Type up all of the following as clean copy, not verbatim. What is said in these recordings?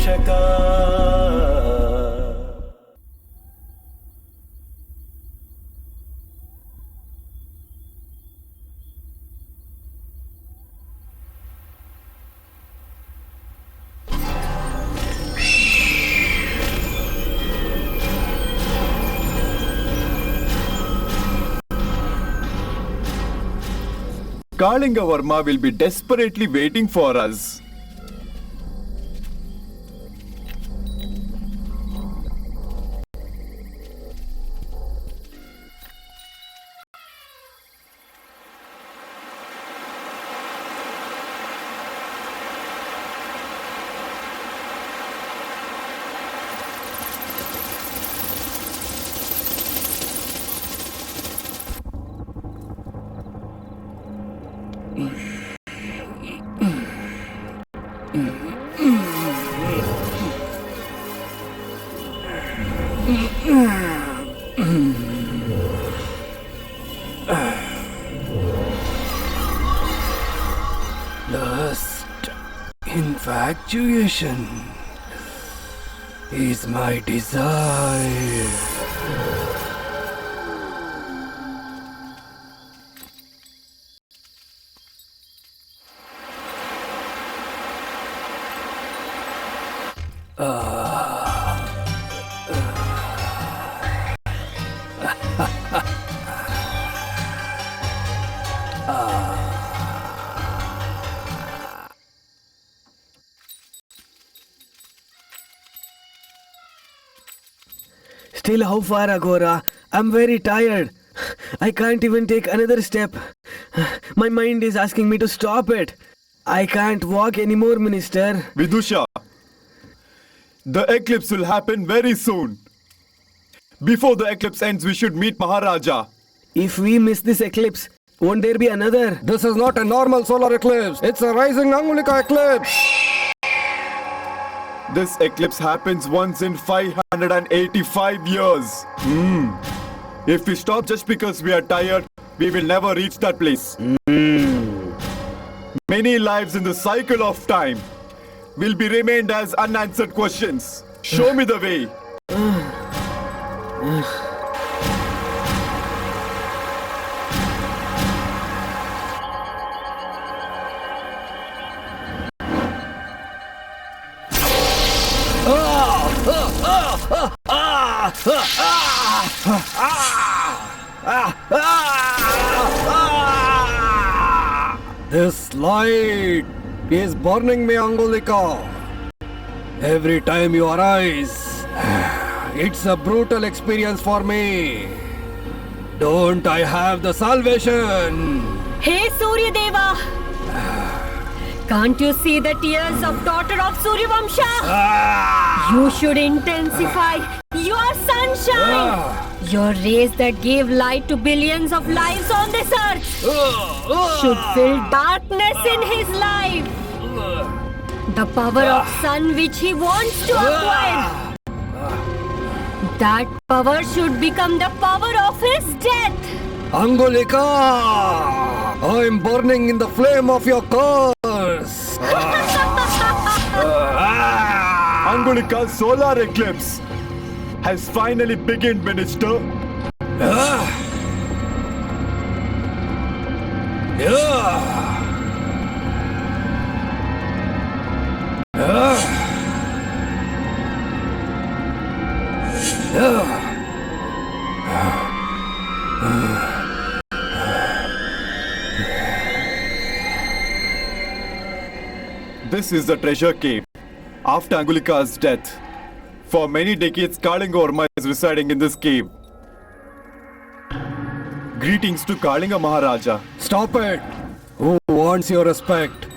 Rakshaka Kalinga Varma will be desperately waiting for us. Lust, infatuation is my desire. Still, how far, Agora? I'm very tired. I can't even take another step. My mind is asking me to stop it. I can't walk anymore, Minister. Vidusha, the eclipse will happen very soon. Before the eclipse ends, we should meet Maharaja. If we miss this eclipse, won't there be another? This is not a normal solar eclipse. It's a rising Angulika eclipse. This eclipse happens once in 585 years. If we stop just because we are tired, we will never reach that place. Many lives in the cycle of time will be remained as unanswered questions. Show me the way. This light is burning me, Angulika. Every time you arise, it's a brutal experience for me. Don't I have the salvation? Hey Surya Deva! Can't you see the tears of daughter of Surya Vamsha? You should intensify your sunshine. Your rays that gave light to billions of lives on this earth should fill darkness in his life. The power of sun which he wants to acquire, that power should become the power of his death. Angulika! I'm burning in the flame of your curse. Angulika's solar eclipse has finally begun, Minister. This is the treasure cave. After Angulika's death, for many decades, Kalinga Varma is residing in this cave. Greetings to Kalinga Maharaja. Stop it! Who wants your respect?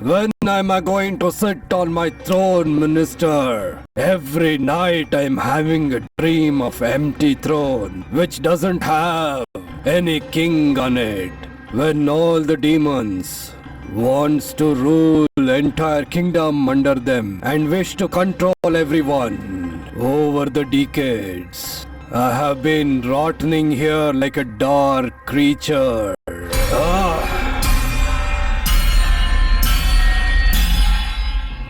When am I going to sit on my throne, Minister? Every night I'm having a dream of empty throne, which doesn't have any king on it. When all the demons wants to rule entire kingdom under them and wish to control everyone. Over the decades, I have been rotting here like a dark creature.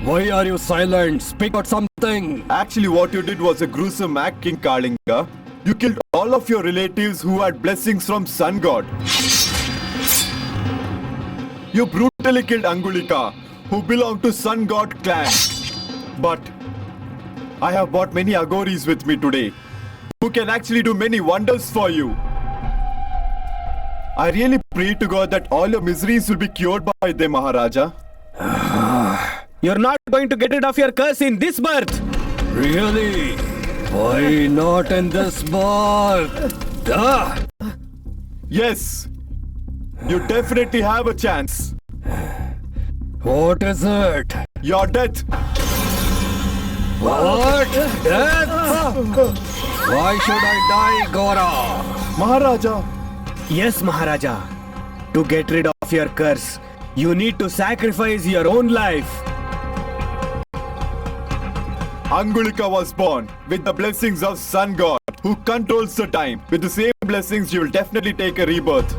Why are you silent? Speak out something. Actually, what you did was a gruesome act, King Kalinga. You killed all of your relatives who had blessings from Sun God. You brutally killed Angulika, who belonged to Sun God clan. But I have brought many Aghoris with me today, who can actually do many wonders for you. I really pray to God that all your miseries will be cured by them, Maharaja. You're not going to get rid of your curse in this birth. Really? Why not in this birth? Yes, you definitely have a chance. What is it? Your death. What? Death? Why should I die, Gora? Maharaja, Yes, Maharaja. To get rid of your curse, you need to sacrifice your own life. Angulika was born with the blessings of Sun God, who controls the time. With the same blessings, you will definitely take a rebirth.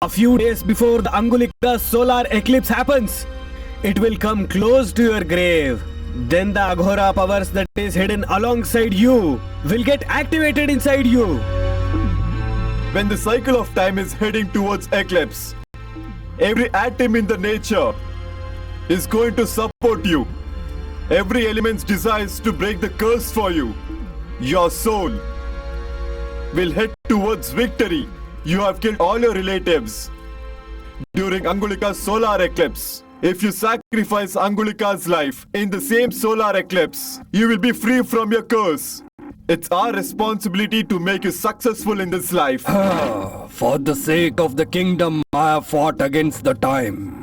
A few days before the Angulika solar eclipse happens, it will come close to your grave. Then the Aghora powers that is hidden alongside you will get activated inside you. When the cycle of time is heading towards eclipse, every atom in the nature is going to support you. Every element desires to break the curse for you. Your soul will head towards victory. You have killed all your relatives during Angulika's solar eclipse. If you sacrifice Angulika's life in the same solar eclipse, you will be free from your curse. It's our responsibility to make you successful in this life. For the sake of the kingdom, I have fought against the time.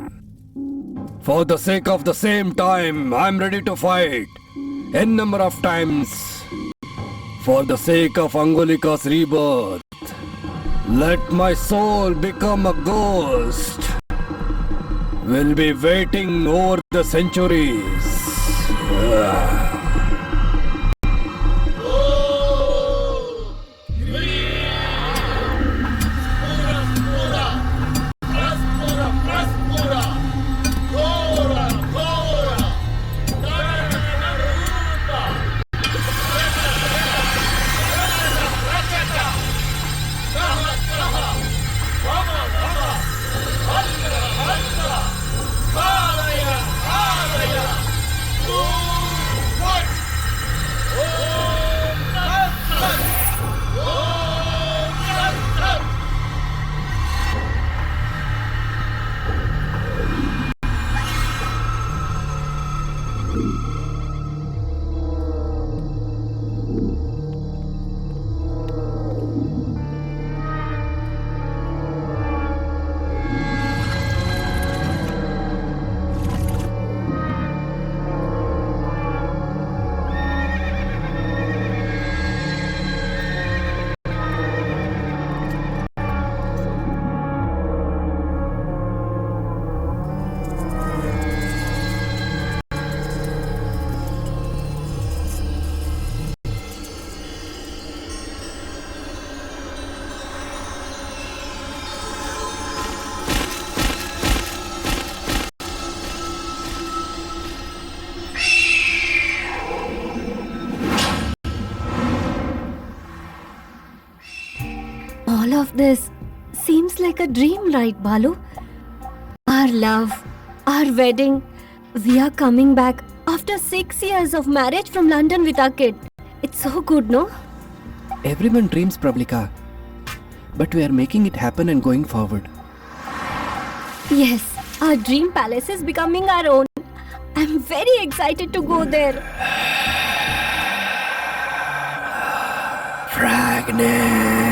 For the sake of the same time, I'm ready to fight. N number of times. For the sake of Angulika's rebirth. Let my soul become a ghost. Will be waiting over the centuries. All of this seems like a dream, right, Balu? Our love, our wedding. We are coming back after 6 years of marriage from London with our kid. It's so good, no? Everyone dreams, Prablika. But we are making it happen and going forward. Yes, our dream palace is becoming our own. I'm very excited to go there. Fragment.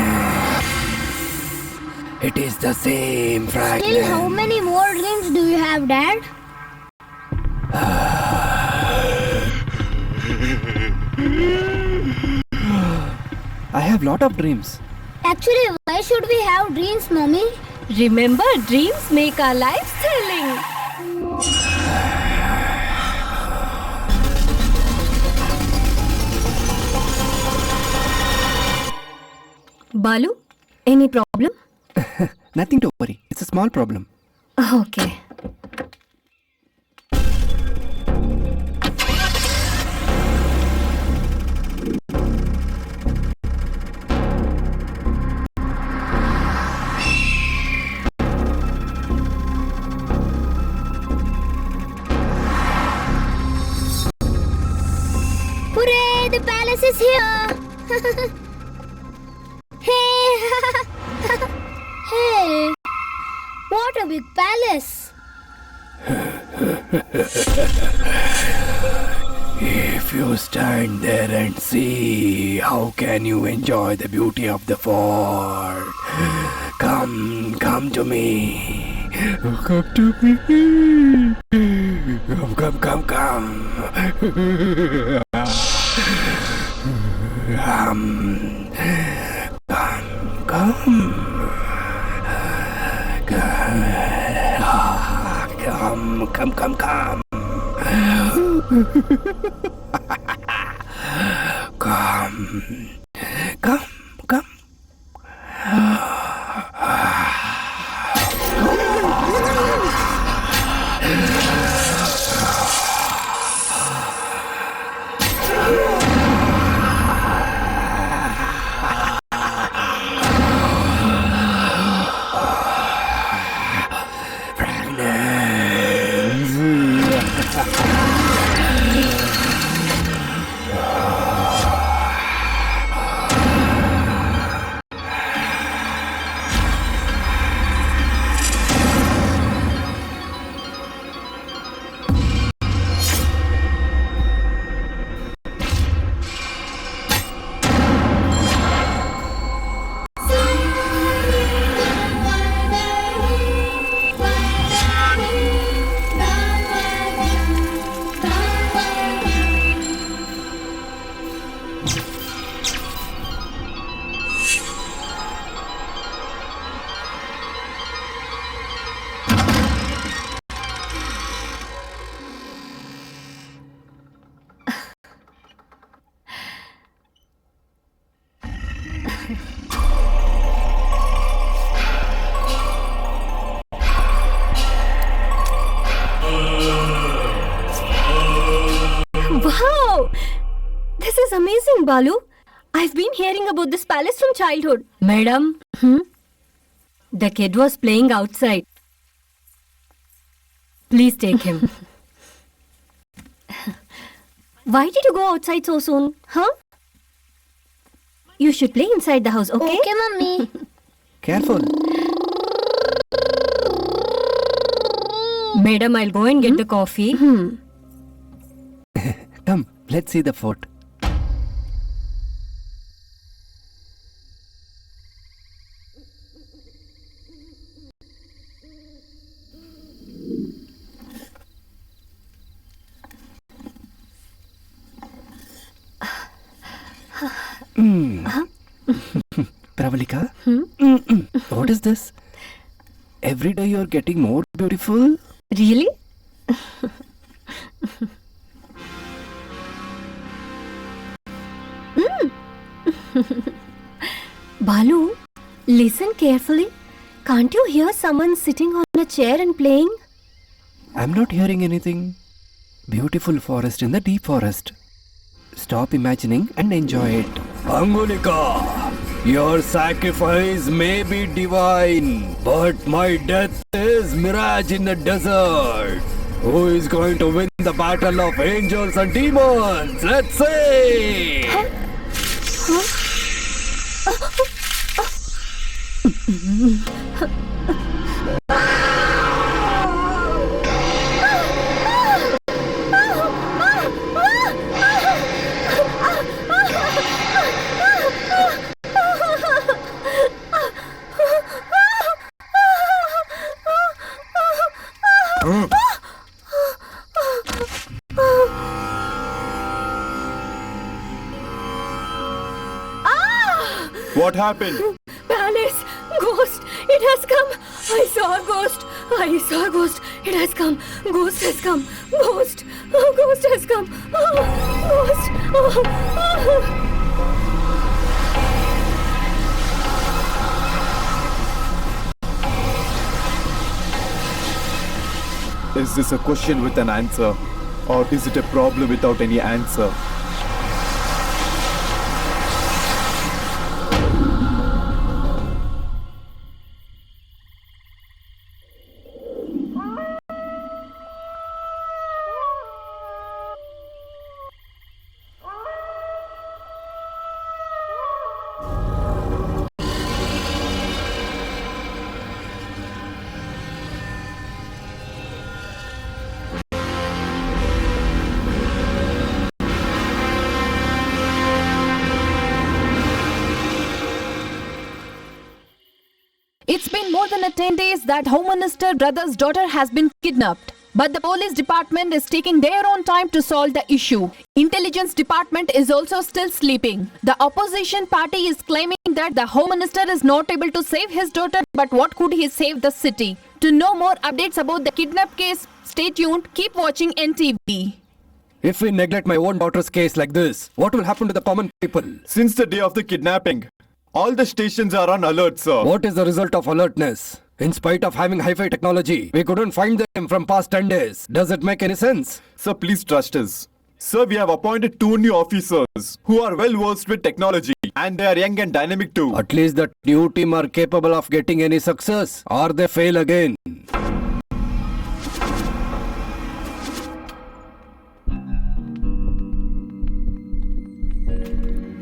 It is the same fragment. Still, how many more dreams do you have, Dad? I have lot of dreams. Actually, why should we have dreams, Mommy? Remember, dreams make our lives thrilling. Balu, any problem? Nothing to worry. It's a small problem. Okay. Hooray! The palace is here! Hey! Hey! What a big palace! If you stand there and see, how can you enjoy the beauty of the fort? Come to me. Come to me. Come. Come. Come. Wow! This is amazing, Balu. I've been hearing about this palace from childhood. Madam, the kid was playing outside. Please take him. Why did you go outside so soon? Huh? You should play inside the house, okay? Okay, Mummy. Careful. Madam, I'll go and get the coffee. Come, let's see the fort. Pravalika? What is this? Every day you're getting more beautiful. Really? Balu, listen carefully. Can't you hear someone sitting on a chair and playing? I'm not hearing anything. Beautiful forest in the deep forest. Stop imagining and enjoy it. Angulika, your sacrifice may be divine, but my death is mirage in the desert. Who is going to win the battle of angels and demons? Let's see! What happened? Palace! Ghost! It has come! I saw a ghost! I saw a ghost! It has come! Ghost has come! Ghost! Oh, ghost has come! Oh, ghost! Oh. Is this a question with an answer? Or is it a problem without any answer? It's been more than 10 days that Home Minister brother's daughter has been kidnapped. But the police department is taking their own time to solve the issue. Intelligence department is also still sleeping. The opposition party is claiming that the Home Minister is not able to save his daughter, but what could he save the city? To know more updates about the kidnap case, stay tuned, keep watching NTV. If we neglect my own daughter's case like this, what will happen to the common people? Since the day of the kidnapping, all the stations are on alert, sir. What is the result of alertness? In spite of having hi-fi technology, we couldn't find them from past 10 days. Does it make any sense? Sir, please trust us. Sir, we have appointed 2 new officers who are well versed with technology and they are young and dynamic too. At least the new team are capable of getting any success, or they fail again.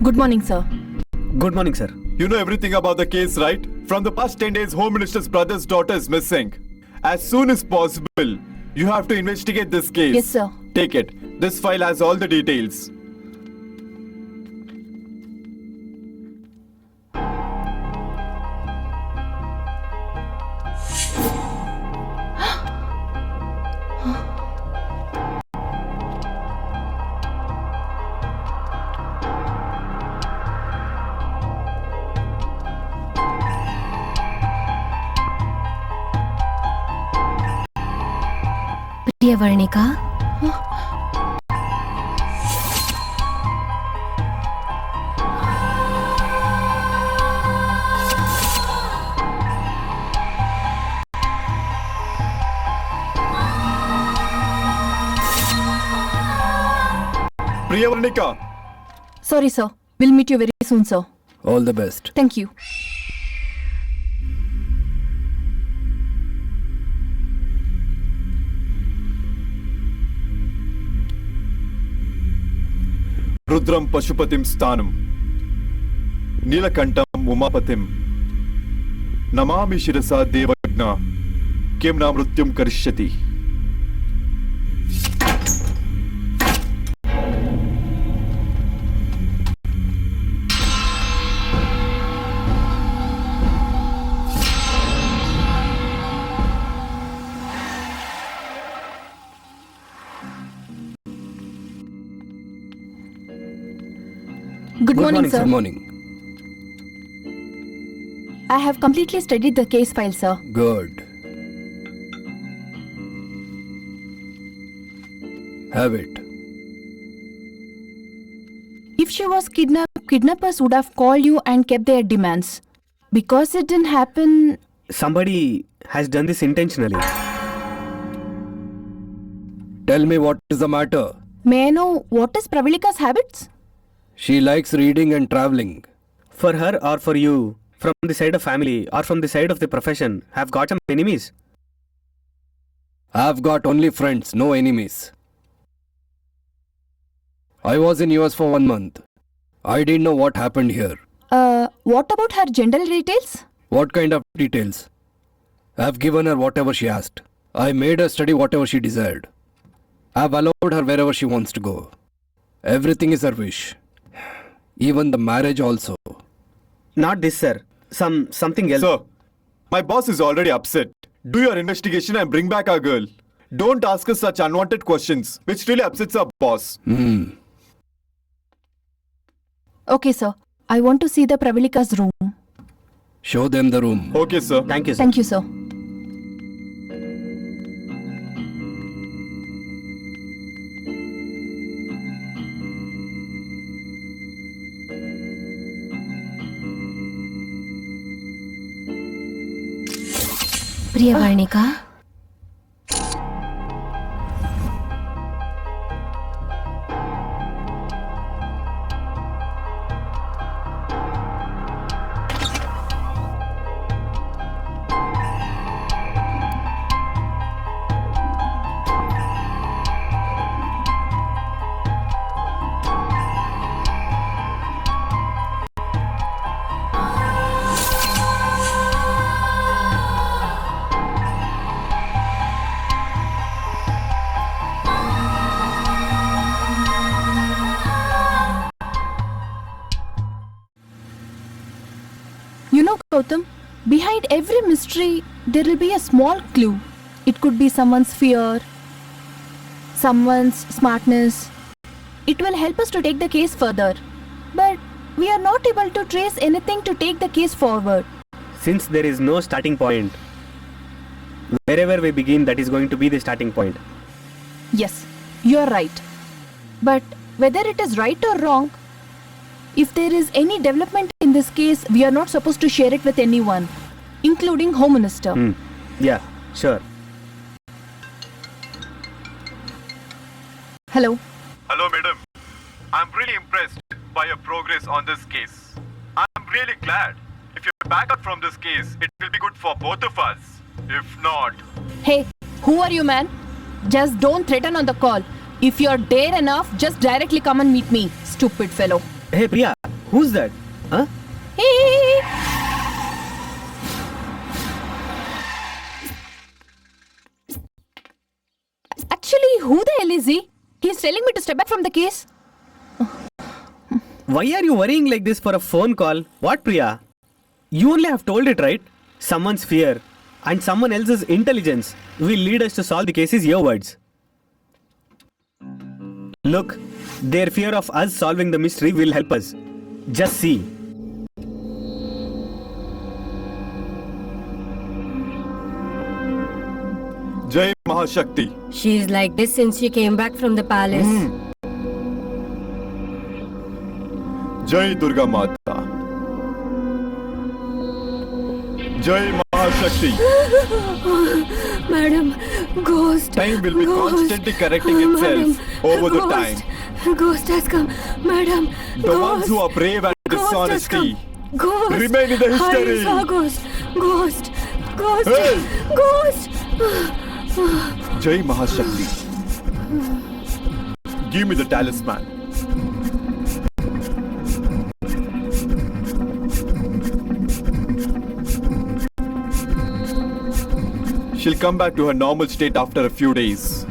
Good morning, sir. Good morning, sir. You know everything about the case, right? From the past 10 days, Home Minister's brother's daughter is missing. As soon as possible, you have to investigate this case. Yes, sir. Take it. This file has all the details. Priyavarnika? Priyavarnika, Sorry, sir. We'll meet you very soon, sir. All the best. Thank you. Rudram Pashupatim Sthanam, Neelakantam Umapatim, Namami Shirasa Devagna, Kimna Mrutyum Karishyati. Good morning, sir. Good morning. I have completely studied the case file, sir. Good. Have it. If she was kidnapped, kidnappers would have called you and kept their demands. Because it didn't happen... Somebody has done this intentionally. Tell me what is the matter. May I know what is Pravalika's habits? She likes reading and traveling. For her or for you, from the side of family or from the side of the profession, have got some enemies. I've got only friends, no enemies. I was in US for 1 month. I didn't know what happened here. What about her general details? What kind of details? I've given her whatever she asked. I made her study whatever she desired. I've allowed her wherever she wants to go. Everything is her wish. Even the marriage also. Not this, sir. Something else. Sir, my boss is already upset. Do your investigation and bring back our girl. Don't ask us such unwanted questions, which really upsets our boss. Okay, sir. I want to see the Pravalika's room. Show them the room. Okay, sir. Thank you, sir. Thank you, sir. Priyavarnika? Gautam. Behind every mystery, there will be a small clue. It could be someone's fear, someone's smartness. It will help us to take the case further. But we are not able to trace anything to take the case forward. Since there is no starting point, wherever we begin, that is going to be the starting point. Yes, you are right. But whether it is right or wrong, if there is any development in this case, we are not supposed to share it with anyone, including Home Minister. Yeah, sure. Hello. Hello, madam. I'm really impressed by your progress on this case. I'm really glad. If you back out from this case, it will be good for both of us. If not, Hey, who are you, man? Just don't threaten on the call. If you're dare enough, just directly come and meet me, stupid fellow. Hey Priya, who's that? Huh? Hey! Actually, who the hell is he? He's telling me to step back from the case. Why are you worrying like this for a phone call? What, Priya? You only have told it, right? Someone's fear and someone else's intelligence will lead us to solve the case is your words. Look, their fear of us solving the mystery will help us. Just see. Jai Mahashakti. She's like this since she came back from the palace. Jai Durga Mata. Jai Mahashakti. Madam, ghost. Time will be ghost, constantly correcting itself over the time. Ghost has come. Madam, The ones who are brave and Ghost has dishonesty come. Ghost. remain in the history. I saw ghost. Ghost. Ghost. Hey! Ghost. Jai Mahashakti. Give me the talisman. She'll come back to her normal state after a few days.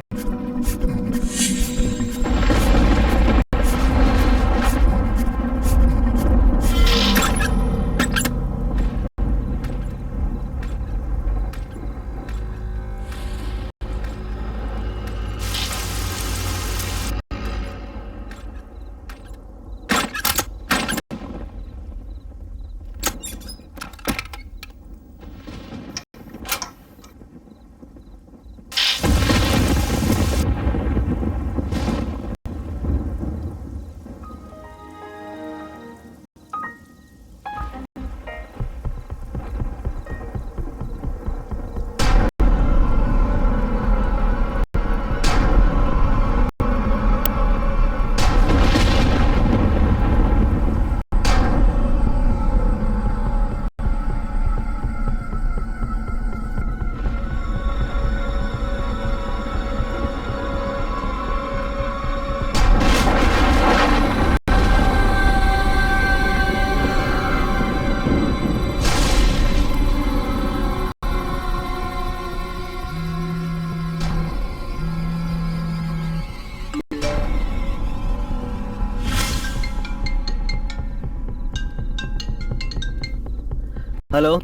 Hello?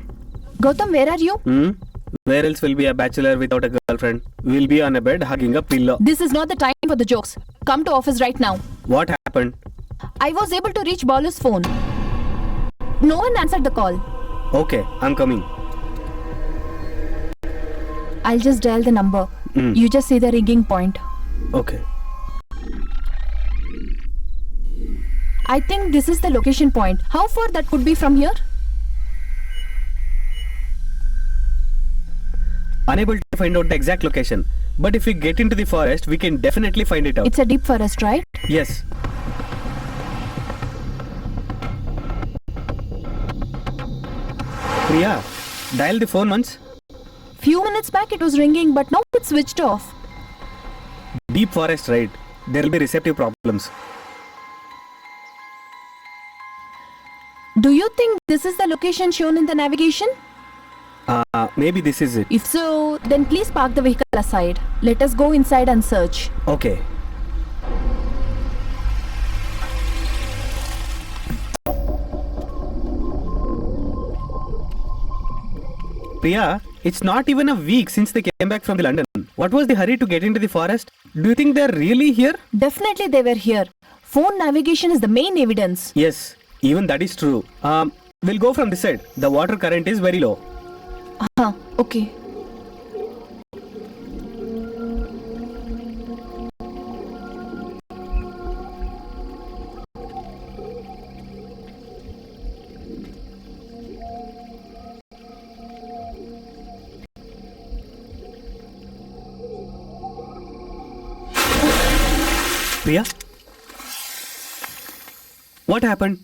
Gautam, where are you? Where else will be a bachelor without a girlfriend? We'll be on a bed hugging a pillow. This is not the time for the jokes. Come to office right now. What happened? I was able to reach Balu's phone. No one answered the call. Okay, I'm coming. I'll just dial the number. You just see the ringing point. Okay. I think this is the location point. How far that could be from here? Unable to find out the exact location. But if we get into the forest, we can definitely find it out. It's a deep forest, right? Yes. Priya, dial the phone once. Few minutes back it was ringing, but now it's switched off. Deep forest, right? There will be receptive problems. Do you think this is the location shown in the navigation? Maybe this is it. If so, then please park the vehicle aside. Let us go inside and search. Okay. Priya, it's not even a week since they came back from the London. What was the hurry to get into the forest? Do you think they're really here? Definitely they were here. Phone navigation is the main evidence. Yes, even that is true. We'll go from this side. The water current is very low. Okay. Priya? What happened?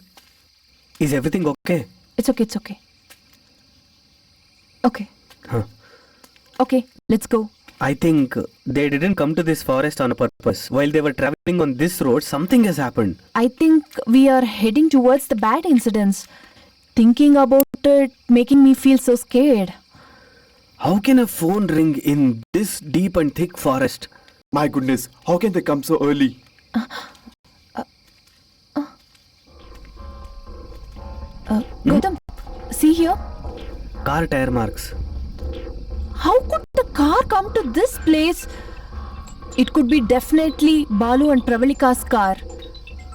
Is everything okay? It's okay. Okay. Huh. Okay, let's go. I think they didn't come to this forest on a purpose. While they were traveling on this road, something has happened. I think we are heading towards the bad incidents. Thinking about it making me feel so scared. How can a phone ring in this deep and thick forest? My goodness, how can they come so early? Gautam, see here. Car tire marks. How could the car come to this place? It could be definitely Balu and Pravalika's car.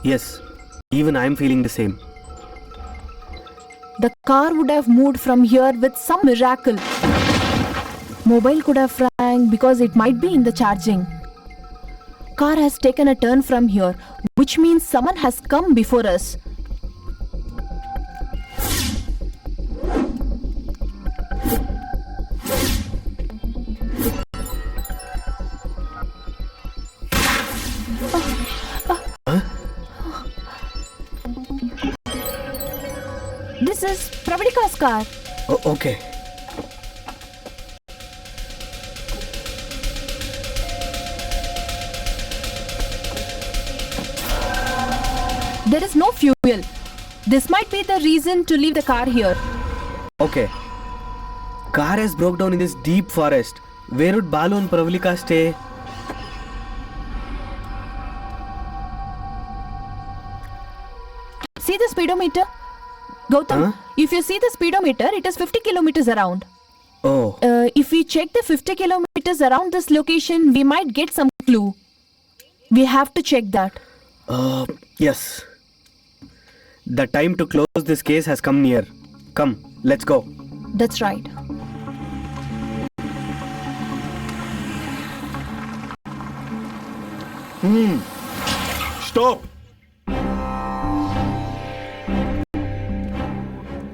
Yes, even I am feeling the same. The car would have moved from here with some miracle. Mobile could have rang because it might be in the charging. Car has taken a turn from here, which means someone has come before us. This is Pravalika's car. Oh, okay. There is no fuel. This might be the reason to leave the car here. Okay. Car has broke down in this deep forest. Where would Balu and Pravalika stay? See the speedometer? Gautam, if you see the speedometer, it is 50 kilometers around. Oh, If we check the 50 kilometers around this location, we might get some clue. We have to check that. yes. The time to close this case has come near. Come, let's go. That's right. Stop!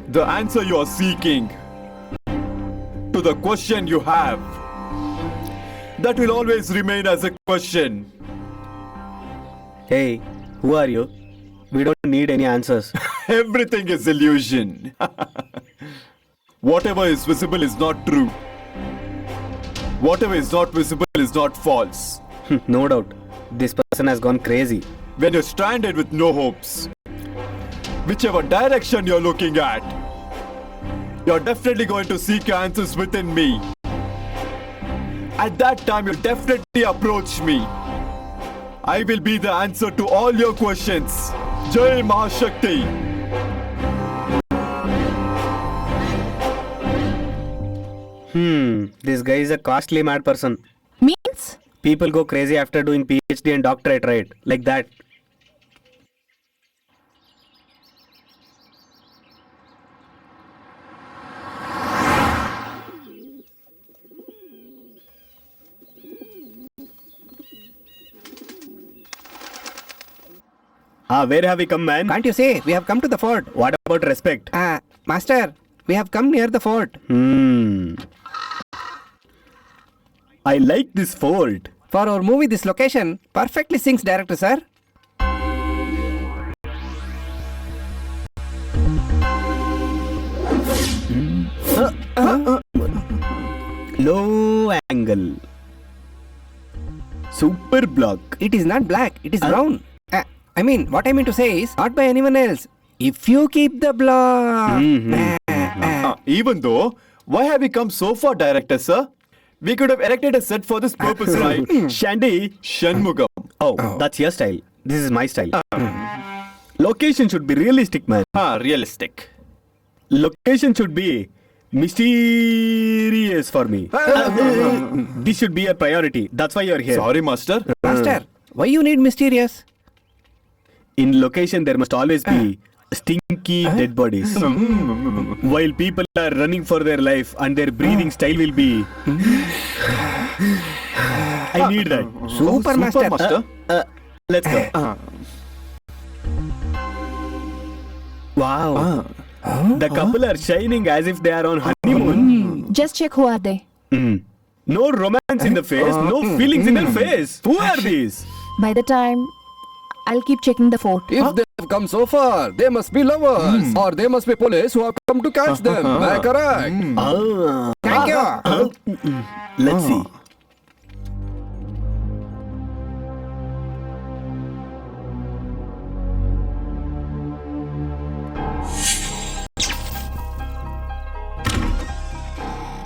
The answer you are seeking to the question you have, that will always remain as a question. Hey, who are you? We don't need any answers. Everything is illusion. Whatever is visible is not true. Whatever is not visible is not false. No doubt. This person has gone crazy. When you're stranded with no hopes, whichever direction you're looking at, you're definitely going to seek your answers within me. At that time, you'll definitely approach me. I will be the answer to all your questions. Jai Mahashakti. This guy is a costly mad person. Means? People go crazy after doing PhD and doctorate, right? Like that. Where have we come, man? Can't you say we have come to the fort? What about respect? Master, we have come near the fort. I like this fort. For our movie, this location perfectly syncs, director sir. Low angle. Super block. It is not black, it is brown. What I mean to say is, not by anyone else. If you keep the block. Even though, why have we come so far, director sir? We could have erected a set for this purpose, right? Shandy. Shanmugam. Oh, that's your style. This is my style. Location should be realistic, man. Realistic. Location should be mysterious for me. This should be a priority. That's why you're here. Sorry, master. Master, why you need mysterious? In location, there must always be stinky dead bodies. While people are running for their life and their breathing style will be. I need that. Super, master. Let's go. Wow. The couple are shining as if they are on honeymoon. Just check who are they. No romance in the face, no feelings in their face. Who are these? By the time, I'll keep checking the fort. If they have come so far, they must be lovers. Or they must be police who have come to catch them. Am I correct? Thank you. Let's see.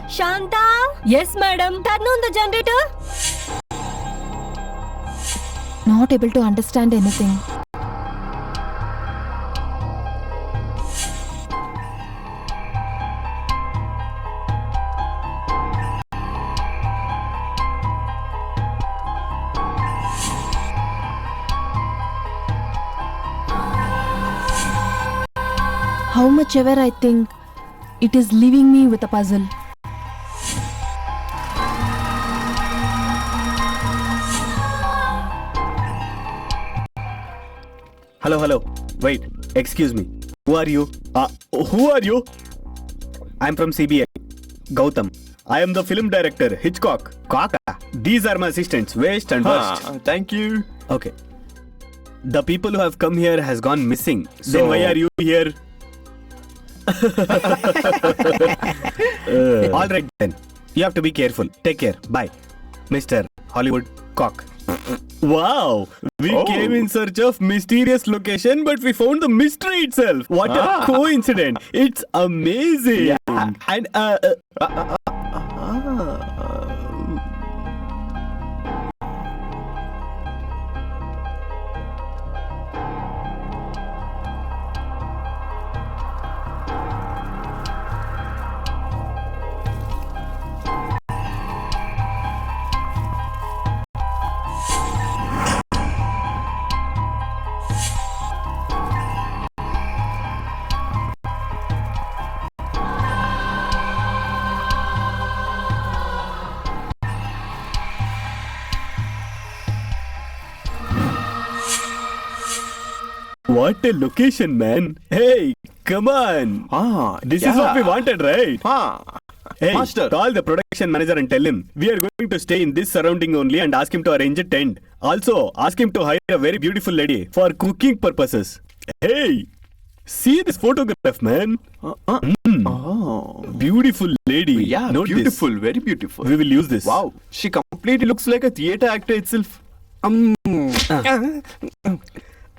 Shanta? Yes, madam. Turn on the generator. Not able to understand anything. How much ever I think, it is leaving me with a puzzle. Hello. Wait, excuse me. Who are you? Who are you? I'm from CBI. Gautam. I am the film director, Hitchcock. Kaka. These are my assistants, Waste and Worst. Thank you. Okay. The people who have come here has gone missing. Then why are you here? All right then. You have to be careful. Take care. Bye. Mr. Hollywood Cock. Wow! We came in search of mysterious location, but we found the mystery itself. What a coincidence! It's amazing. And what a location, man! Hey, come on! This is what we wanted, right? Hey, Master. call the production manager and tell him we are going to stay in this surrounding only and ask him to arrange a tent. Also, ask him to hire a very beautiful lady for cooking purposes. Hey, see this photograph, man. Beautiful lady. Yeah, Note this. beautiful, very beautiful. We will use this. Wow, she completely looks like a theatre actor itself.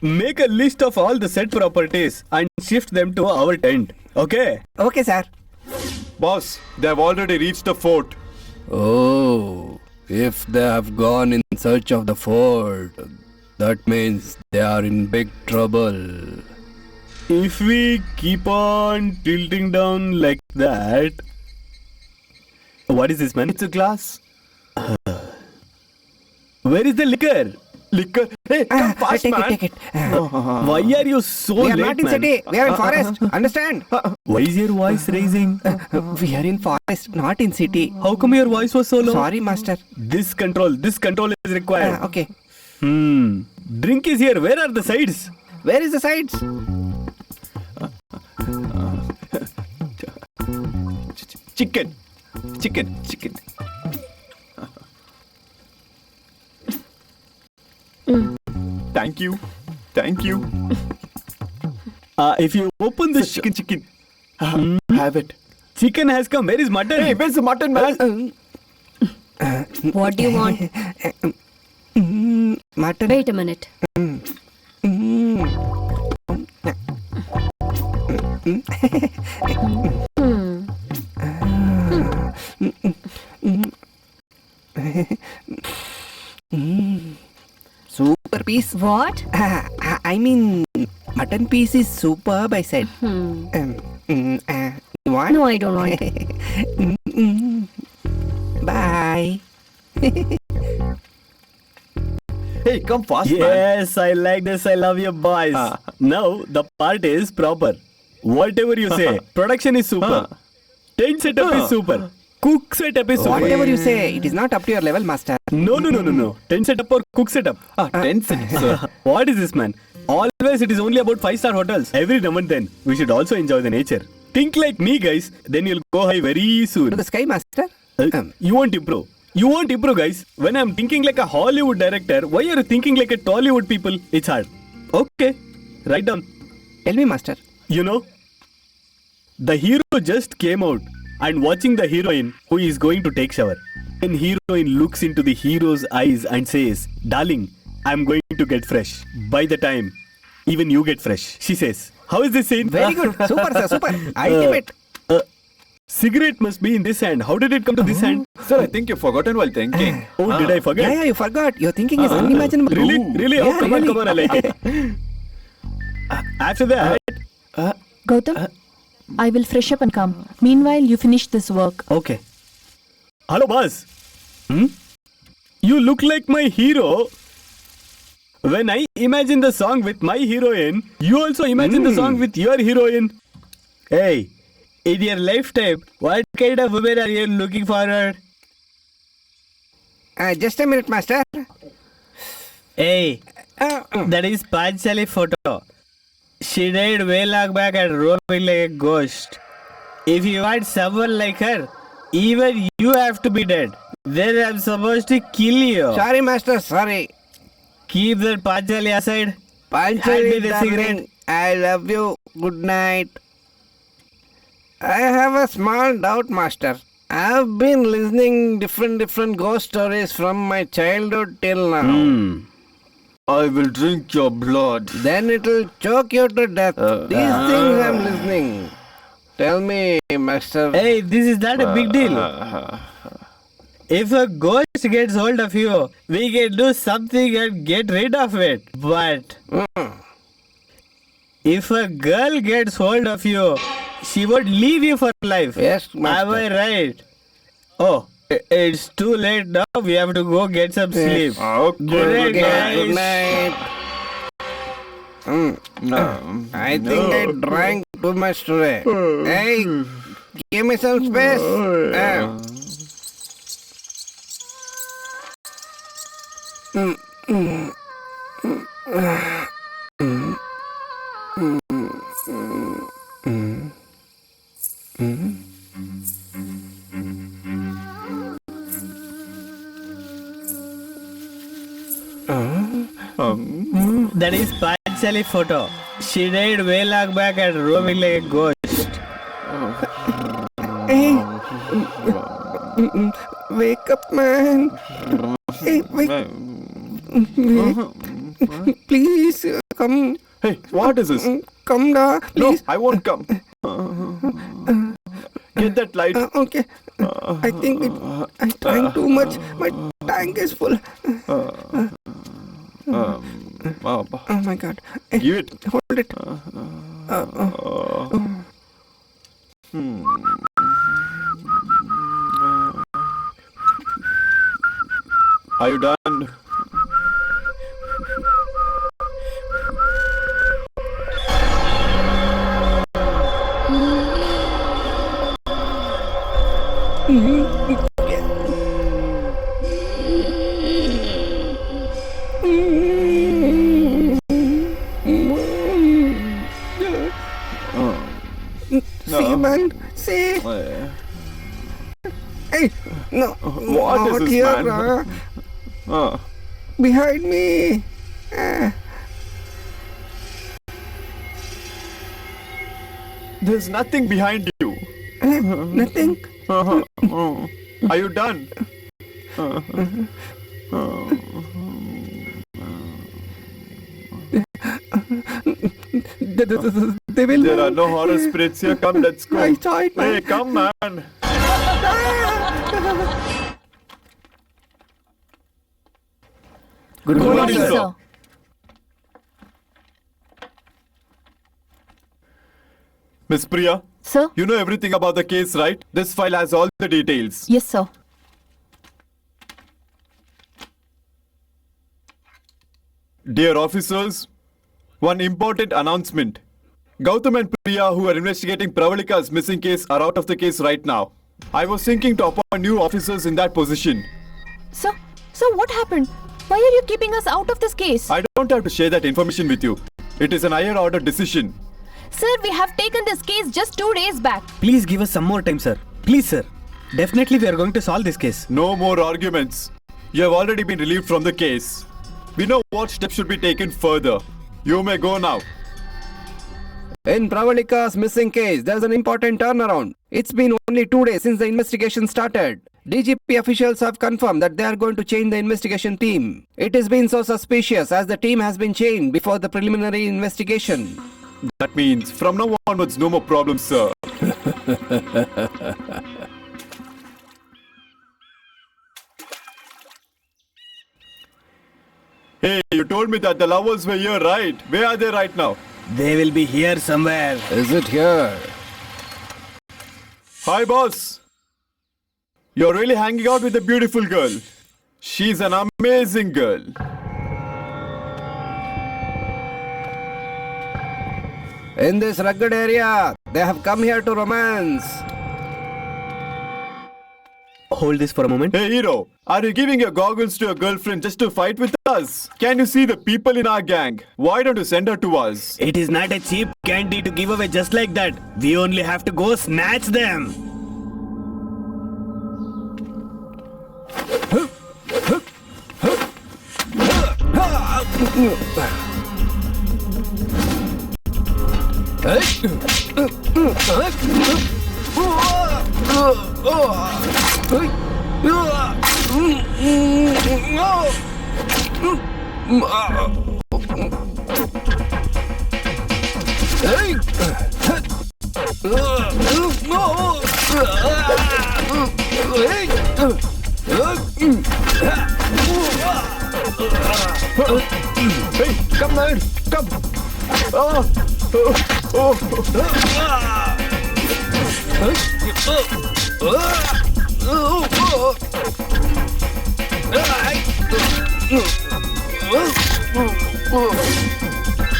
Make a list of all the set properties and shift them to our tent. Okay? Okay, sir. Boss, they have already reached the fort. Oh, if they have gone in search of the fort, that means they are in big trouble. If we keep on tilting down like that. What is this, man? It's a glass. Where is the liquor? Liquor. Hey, come fast, Take man. it, take it. Why are you so We are late, not in man? city. We are in forest. Understand? Why is your voice raising? We are in forest, not in city. How come your voice was so low? Sorry, master. This control is required. Okay. Drink is here. Where are the sides? Where is the sides? Chicken. Thank you. If you open the Chicken. Have it. chicken has come. Where is mutton? Hey, where's the mutton, man? What do you want? Mutton. Wait a minute. Super piece. What? I mean, mutton piece is superb, I said. You want? No, I don't want. Bye. Hey, come fast, man. Yes, I like this. I love you, boys. Now the part is proper. Whatever you say, production is super. Tent setup is super. Cook setup is super. Whatever you say, it is not up to your level, master. No. Tent setup or cook setup. 10 cents, sir. What is this, man? Always it is only about 5-star hotels. Every now and then, we should also enjoy the nature. Think like me, guys. Then you'll go high very To soon. the sky, master. You won't improve. You won't improve, guys. When I'm thinking like a Hollywood director, why are you thinking like a Tollywood people? It's hard. Okay. Write down. Tell me, master. You know, the hero just came out and watching the heroine who is going to take shower. And heroine looks into the hero's eyes and says, "Darling, I'm going to get fresh. By the time, even you get fresh." She says, "How is this scene?" Very good. Super, sir. Super. Ultimate. Cigarette must be in this hand. How did it come to this hand? Sir, I think you've forgotten while thinking. Oh, did I forget? Yeah, you forgot. Your thinking is unimaginable. Really? Really? Oh, Yeah, come on, really. come on, I like it. After that, Gautam, I will fresh up and come. Meanwhile, you finish this work. okay. Hello, boss. You look like my hero. When I imagine the song with my heroine, you also imagine the song with your heroine. Hey, in your lifetime, what kind of women are you looking forward? Just a minute, master. Hey, that is Panchali photo. She died way long back and rolled me like a ghost. If you want someone like her, even you have to be dead. Then I'm supposed to kill you. Sorry, master. Sorry. Keep that Panchali aside. Hand me Panchali, the darling, cigarette. I love you. Good night. I have a small doubt, master. I've been listening different ghost stories from my childhood till now. I will drink your blood. Then it'll choke you to death. These things I'm listening. Tell me, master. Hey, this is not a big deal. If a ghost gets hold of you, we can do something and get rid of it. But if a girl gets hold of you, she won't leave you for life. Yes, Am master. I right? Oh, it's too late now. We have to go get some sleep. Okay. Good night, Okay, guys. good night. I think I drank too much today. Hey, give me some space. That is Panchali photo. She died way long back and roaming like a ghost. Hey, wake up, man. Hey, wake. Please, come. Hey, what is this? Come now, No, please. I won't come. Get that light. Okay. I think I drank too much. My tank is full. Oh my god. Hey, Give it. hold it. Are you done? See, man. See. Hey, no. What is not this, here, man? behind me. There's nothing behind you. Nothing. Are you done? They will. There are no horror spirits here. Come, let's go. I saw it, man. Hey, come, man. Good morning, morning, sir. sir. Miss Priya, Sir? You know everything about the case, right? This file has all the details. Yes, sir. Dear officers, one important announcement. Gautam and Priya, who are investigating Pravalika's missing case, are out of the case right now. I was thinking to appoint new officers in that position. Sir, what happened? Why are you keeping us out of this case? I don't have to share that information with you. It is an higher order decision. Sir, we have taken this case just 2 days back. Please give us some more time, sir. Please, sir. Definitely we are going to solve this case. No more arguments. You have already been relieved from the case. We know what steps should be taken further. You may go now. In Pravalika's missing case, there's an important turnaround. It's been only 2 days since the investigation started. DGP officials have confirmed that they are going to change the investigation team. It has been so suspicious as the team has been changed before the preliminary investigation. That means from now onwards, no more problems, sir. Hey, you told me that the lovers were here, right? Where are they right now? They will be here somewhere. Is it here? Hi, boss. You're really hanging out with a beautiful girl. She's an amazing girl. In this rugged area, they have come here to romance. Hold this for a moment. Hey, hero, are you giving your goggles to your girlfriend just to fight with us? Can you see the people in our gang? Why don't you send her to us? It is not a cheap candy to give away just like that. We only have to go snatch them. Hey, come on, come.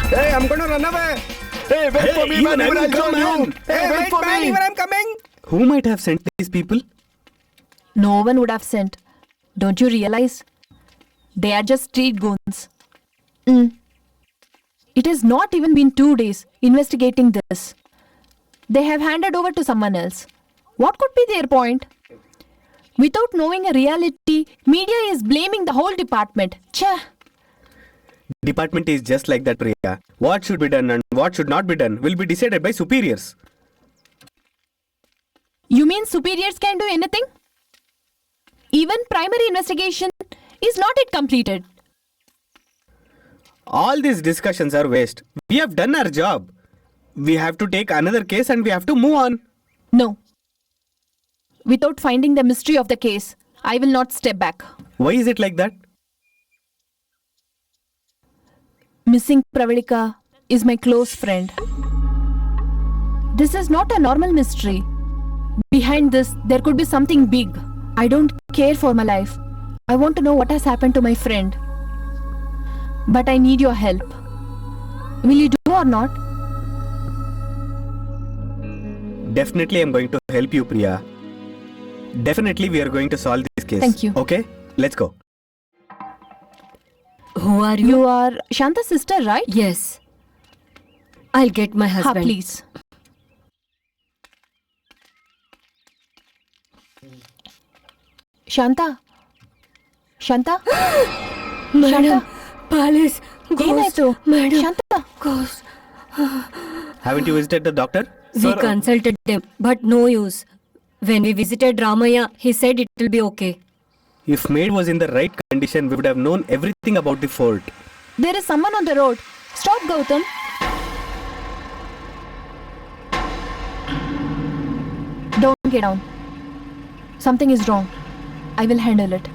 Hey, I'm gonna run away. Hey, wait for me, even man. I will I'll come, join you. man. Hey, wait for man, me. even I'm coming. Who might have sent these people? No one would have sent. Don't you realize? They are just street goons. It has not even been 2 days investigating this. They have handed over to someone else. What could be their point? Without knowing a reality, media is blaming the whole department. Chah! Department is just like that, Priya. What should be done and what should not be done will be decided by superiors. You mean superiors can do anything? Even primary investigation is not yet completed. All these discussions are waste. We have done our job. We have to take another case and we have to move on. No. Without finding the mystery of the case, I will not step back. Why is it like that? Missing Pravalika is my close friend. This is not a normal mystery. Behind this, there could be something big. I don't care for my life. I want to know what has happened to my friend. But I need your help. Will you do or not? Definitely I'm going to help you, Priya. Definitely we are going to solve this case. Thank you. Okay? Let's go. Who are you? You are Shanta's sister, right? Yes. I'll get my Ha, husband. please. Shanta? Shanta? Madam, Palace, ಏನಾಯ್ತು? ghost, madam, Shanta ghost. Haven't you visited the doctor? We consulted them, but no use. When we visited Ramaya, he said it will be okay. If maid was in the right condition, we would have known everything about the fort. There is someone on the road. Stop, Gautam. Don't get down. Something is wrong. I will handle it.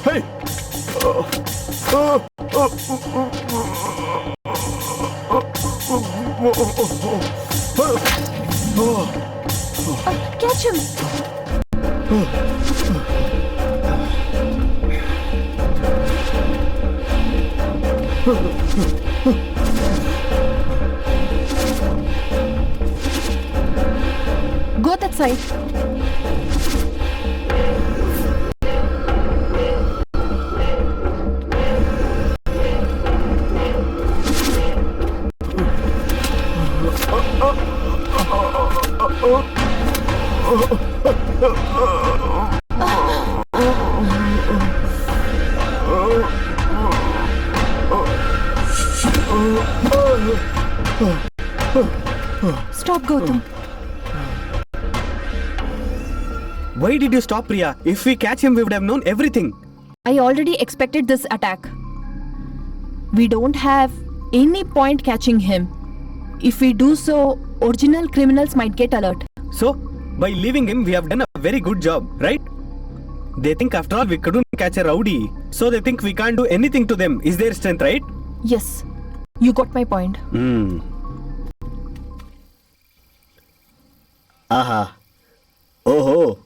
Hey! Catch him. Go that side. Stop, Gautam. Why did you stop, Priya? If we catch him, we would have known everything. I already expected this attack. We don't have any point catching him. If we do so, original criminals might get alert. So, by leaving him, we have done a very good job, right? They think after all we couldn't catch a rowdy, so they think we can't do anything to them. Is their strength, right? Yes, you got my point. Aha. Oh,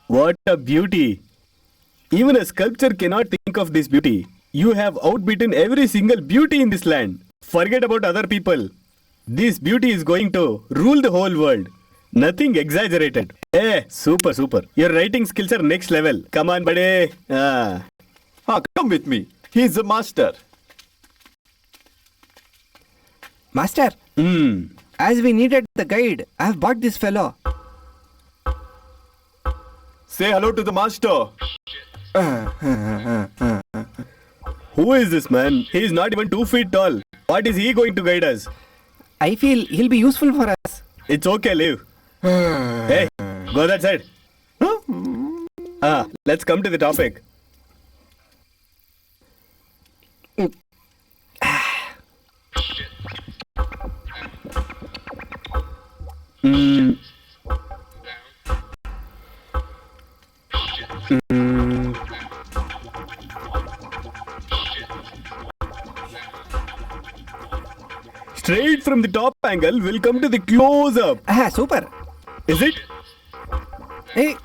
what a beauty. Even a sculpture cannot think of this beauty. You have outbeaten every single beauty in this land. Forget about other people. This beauty is going to rule the whole world. Nothing exaggerated. Super. Your writing skills are next level. Come on, buddy. Come with me. He's the master. Master, as we needed the guide, I have bought this fellow. Say hello to the master. Who is this man? He is not even 2 feet tall. What is he going to guide us? I feel he'll be useful for us. It's okay, leave. Hey, go that side. Let's come to the topic. Straight from the top angle, we'll come to the close-up. Super. Is it? Hey.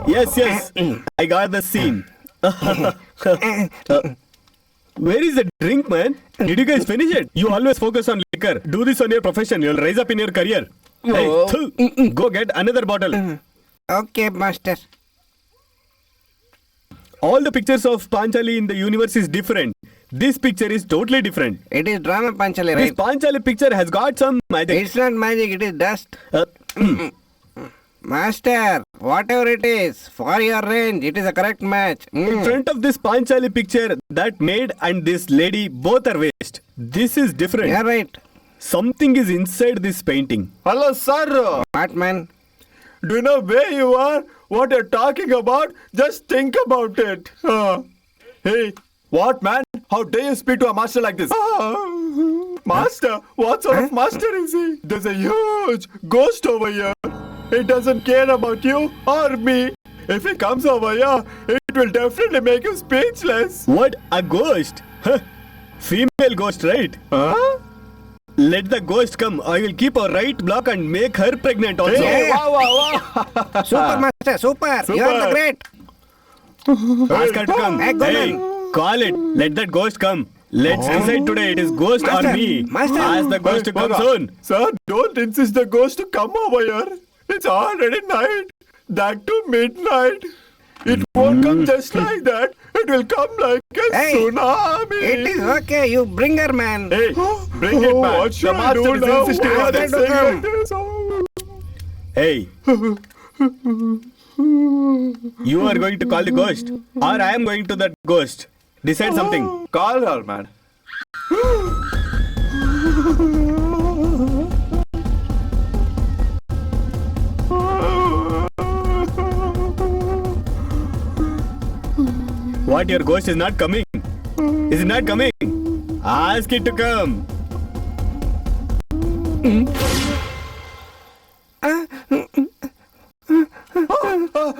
Yes. I got the scene. Where is the drink, man? Did you guys finish it? You always focus on liquor. Do this on your profession. You'll rise up in your career. Hey, go get another bottle. Okay, master. All the pictures of Panchali in the universe is different. This picture is totally different. It is drama Panchali, This right? Panchali picture has got some magic. It's not magic, it is dust. Master, whatever it is, for your range, it is a correct match. In front of this Panchali picture, that maid and this lady both are waste. This is different. You're right. Something is inside this painting. Hello, sir. What, man? Do you know where you are? What you're talking about? Just think about it. Hey, what, man? How dare you speak to a master like this? Master? What sort of master is he? There's a huge ghost over here. He doesn't care about you or me. If he comes over here, it will definitely make you speechless. What? A ghost? Huh? Female ghost, right? Huh? Let the ghost come. I will keep a right block and make her pregnant also. Hey, wow. Super, master, super. You are the great. Ask her to come. Hey, go Hey, on. call it. Let that ghost come. Let's decide today it is ghost Master, or me. master. Ask the ghost to come soon. Sir, don't insist the ghost to come over here. It's already night. That to midnight. It won't come just like that. It will come like a Hey, tsunami. It is okay, you bring her, man. Hey, bring it back. What should the I do master now? is insisting Why on they this do thing come? like this. Hey. You are going to call the ghost or I am going to that ghost. Decide something. Call her, man. What, your ghost is not coming? Is it not coming? Ask it to come.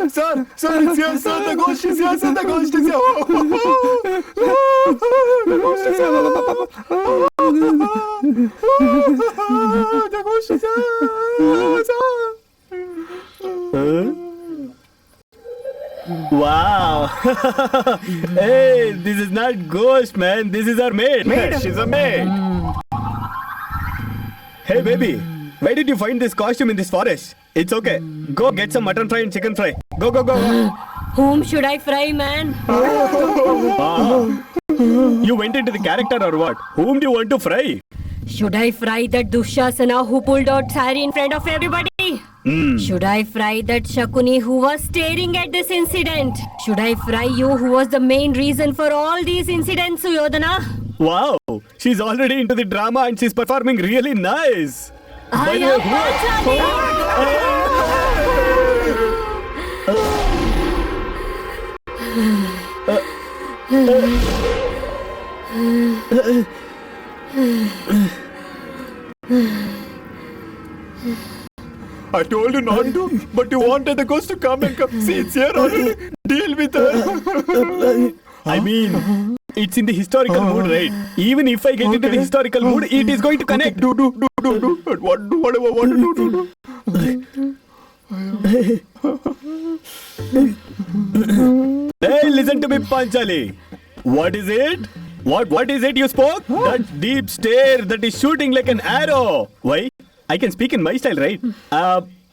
Sir, it's here, sir. The ghost is here, sir. The ghost is here. The ghost is here. The ghost is here. Wow. Hey, this is not ghost, man. This is our maid. She's a maid. Hey, baby. Where did you find this costume in this forest? It's okay. Go get some mutton fry and chicken fry. Go. Whom should I fry, man? You went into the character or what? Whom do you want to fry? Should I fry that Dushasana who pulled out sari in front of everybody? Should I fry that Shakuni who was staring at this incident? Should I fry you who was the main reason for all these incidents, Suyodhana? Wow. She's already into the drama and she's performing really nice. I By the am way, I told you not to, but you wanted the ghost to come and come. See, it's here already. Deal with her. I mean, it's in the historical mood, right? Even if I get into the historical mood, it is going to connect. Do. Whatever, what to do. Hey, listen to me, Panchali. What is it? What is it you spoke? That deep stare that is shooting like an arrow. Why? I can speak in my style, right?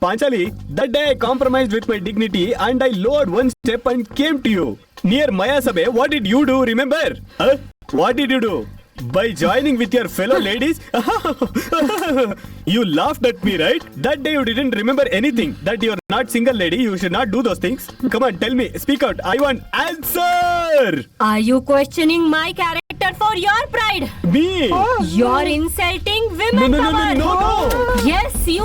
Panchali, that day I compromised with my dignity and I lowered one step and came to you. Near Maya Sabhe, what did you do, remember? Huh? What did you do? By joining with your fellow ladies? You laughed at me, right? That day you didn't remember anything. That you're not single lady, you should not do those things. Come on, tell me, speak out. I want answer! Are you questioning my character for your pride? Me? You're insulting women power. No. Yes, you.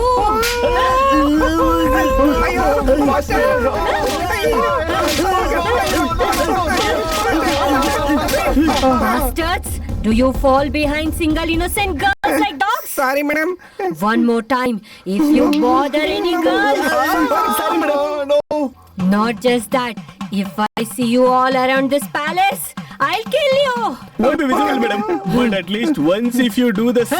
Bastards, do you fall behind single innocent girls like dogs? Sorry, madam. One more time, if you bother any girl. Sorry, madam. No. Not just that, if I see you all around this palace, I'll kill you. Won't be visible, madam. But at least once if you do the same.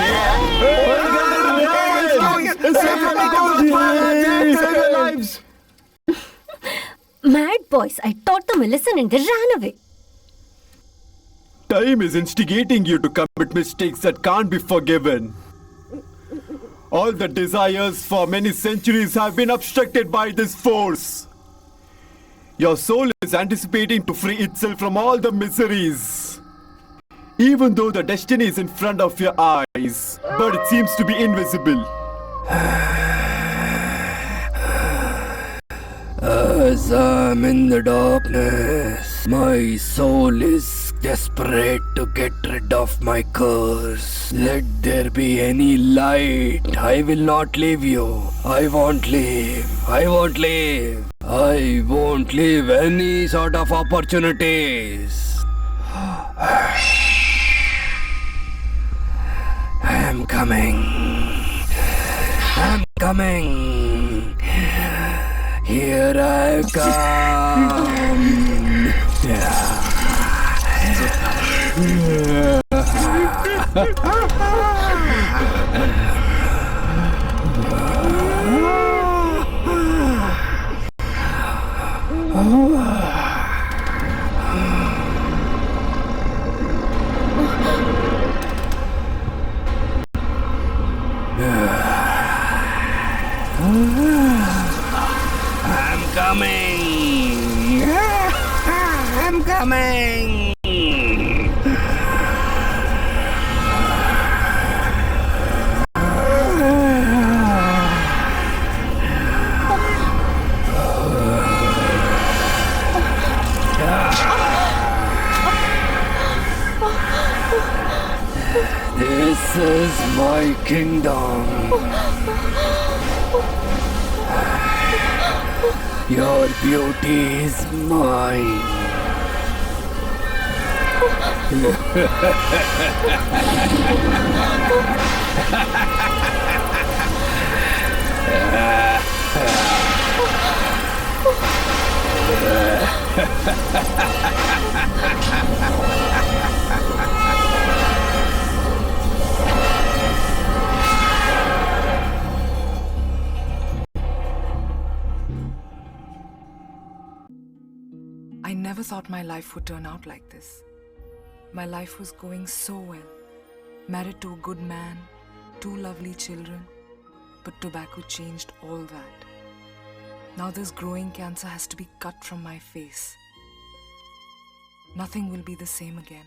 Save your lives. Mad boys, I taught them a lesson and they ran away. Time is instigating you to commit mistakes that can't be forgiven. All the desires for many centuries have been obstructed by this force. Your soul is anticipating to free itself from all the miseries. Even though the destiny is in front of your eyes, but it seems to be invisible. As I'm in the darkness, my soul is desperate to get rid of my curse. Let there be any light. I will not leave you. I won't leave. I won't leave. I won't leave any sort of opportunities. I am coming. I'm coming. Here I come. I'm coming. I'm coming. This is my kingdom. Your beauty is mine. I never thought my life would turn out like this. My life was going so well. Married to a good man, 2 lovely children. But tobacco changed all that. Now this growing cancer has to be cut from my face. Nothing will be the same again.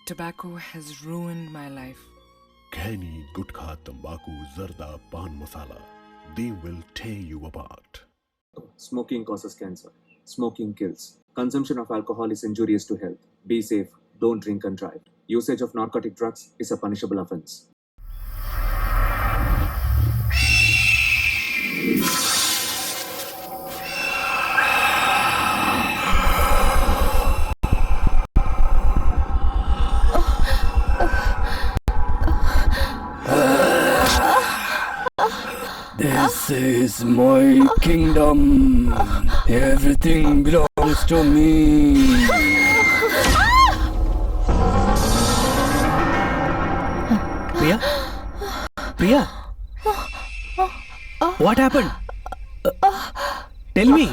Tobacco has ruined my life. Khani, gutkha, tambaku, zarda, pan masala. They will tear you apart. Smoking causes cancer. Smoking kills. Consumption of alcohol is injurious to health. Be safe. Don't drink and drive. Usage of narcotic drugs is a punishable offense. This is my kingdom. Everything belongs to me. Priya? Priya? What happened? Tell me.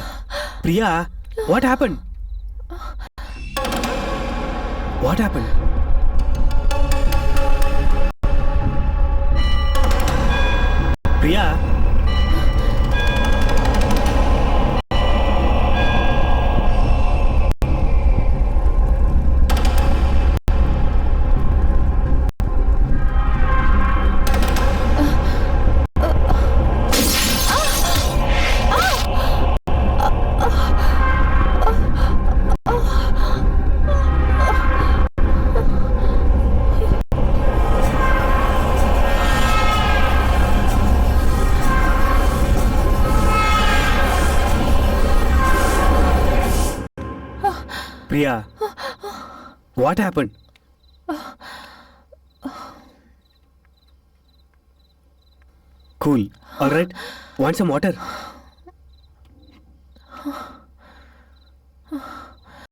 Priya, what happened? What happened? Priya? Priya, what happened? Cool. All right. Want some water?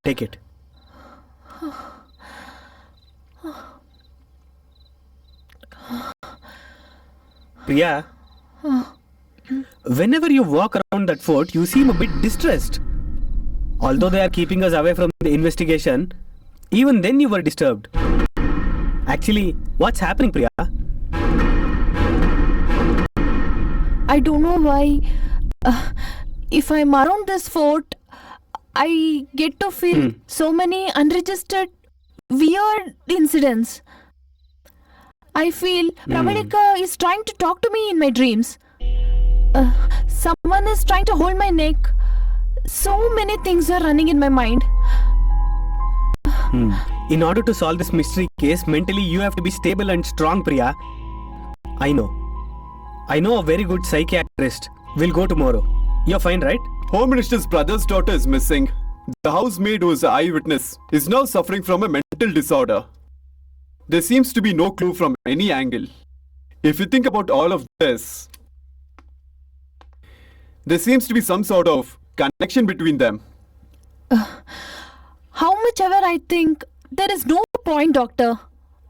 Take it. Priya, whenever you walk around that fort, you seem a bit distressed. Although they are keeping us away from the investigation, even then you were disturbed. Actually, what's happening, Priya? I don't know why. If I'm around this fort, I get to feel so many unregistered, weird incidents. I feel Pravalika is trying to talk to me in my dreams. Someone is trying to hold my neck. So many things are running in my mind. In order to solve this mystery case, mentally you have to be stable and strong, Priya. I know a very good psychiatrist. We'll go tomorrow. You're fine, right? Home Minister's brother's daughter is missing. The housemaid who is an eyewitness is now suffering from a mental disorder. There seems to be no clue from any angle. If you think about all of this, there seems to be some sort of connection between them. How much ever I think, there is no point, doctor.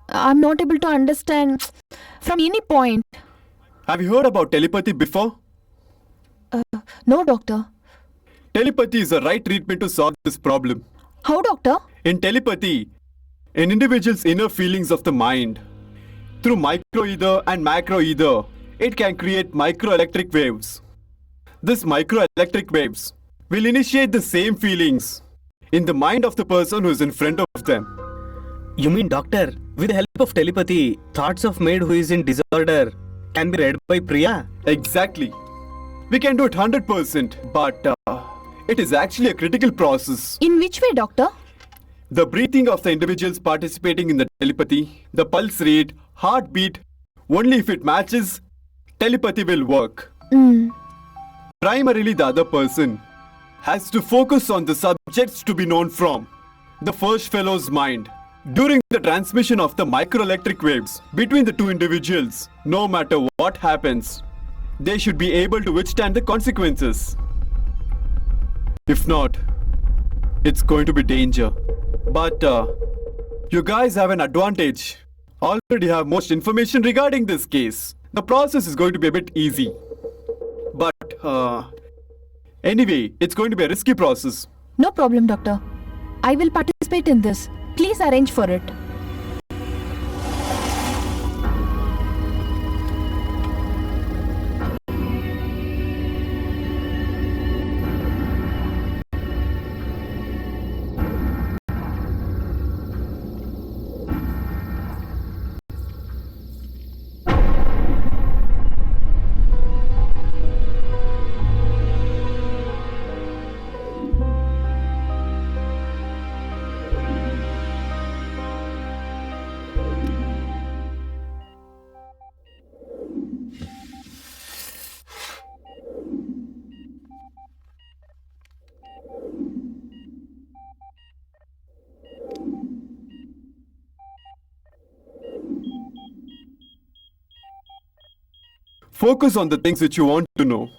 I'm not able to understand from any point. Have you heard about telepathy before? No, doctor. Telepathy is the right treatment to solve this problem. How, doctor? In telepathy, an individual's inner feelings of the mind, through microether and macroether, it can create microelectric waves. These microelectric waves will initiate the same feelings in the mind of the person who is in front of them. You mean, doctor, with the help of telepathy, thoughts of maid who is in disorder can be read by Priya? Exactly. We can do it 100%, but it is actually a critical process. In which way, doctor? the breathing of the individuals participating in the telepathy, the pulse rate, heartbeat. Only if it matches, telepathy will work. Primarily, the other person has to focus on the subjects to be known from the first fellow's mind. During the transmission of the microelectric waves between the two individuals, no matter what happens, they should be able to withstand the consequences. If not, it's going to be danger. But you guys have an advantage. Already have most information regarding this case. The process is going to be a bit easy. But anyway, it's going to be a risky process. No problem, doctor. I will participate in this. Please arrange for it. Focus on the things which you want to know.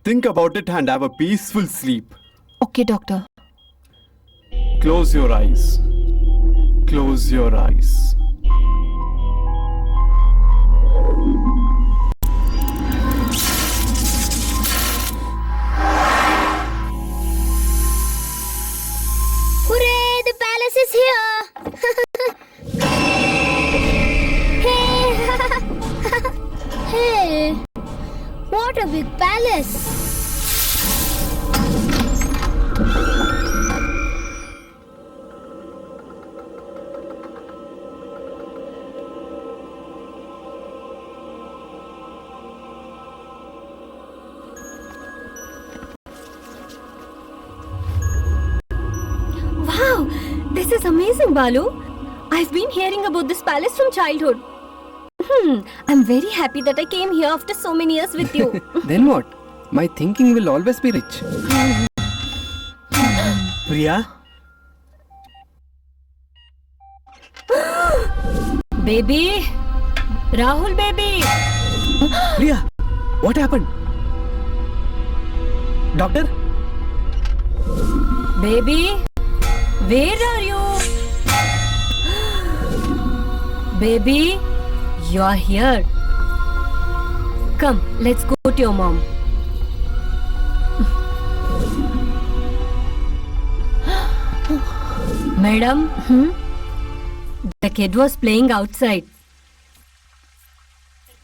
Think about it and have a peaceful sleep. Okay, doctor. Close your eyes. Close your eyes. Hooray! The palace is here! Hey! Hey! What a big palace! Wow, this is amazing, Balu. I've been hearing about this palace from childhood. I'm very happy that I came here after so many years with you. Then what? My thinking will always be rich. Priya? Baby! Rahul, baby! Priya, what happened? Doctor? Baby! Where are you? Baby, you are here. Come, let's go to your mom. Madam, the kid was playing outside.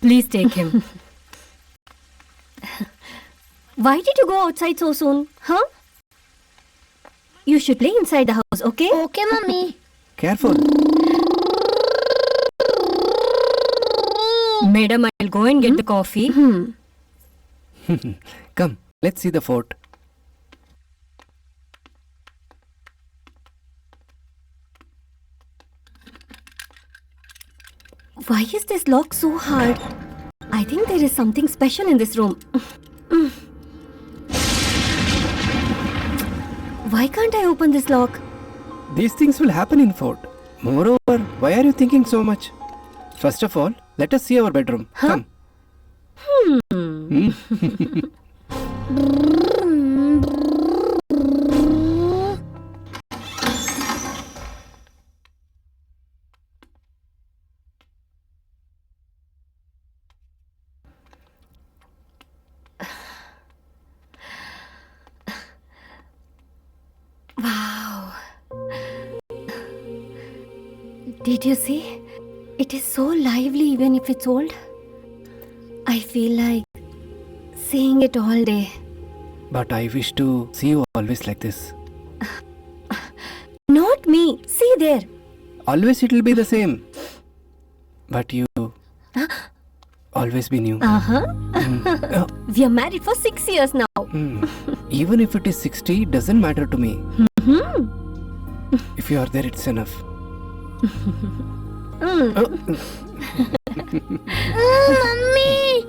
Please take him. Why did you go outside so soon? Huh? You should play inside the house, okay? Okay, Mummy. Careful. Madam, I'll go and get the coffee. Come, let's see the fort. Why is this lock so hard? I think there is something special in this room. Why can't I open this lock? These things will happen in fort. Moreover, why are you thinking so much? First of all, let us see our bedroom. Come. Wow. Did you see? It is so lively even if it's old. I feel like seeing it all day. But I wish to see you always like this. Not me. See there. Always it will be the same. But you always be new. We are married for 6 years now. Even if it is 60, it doesn't matter to me. If you are there, it's enough. Mummy!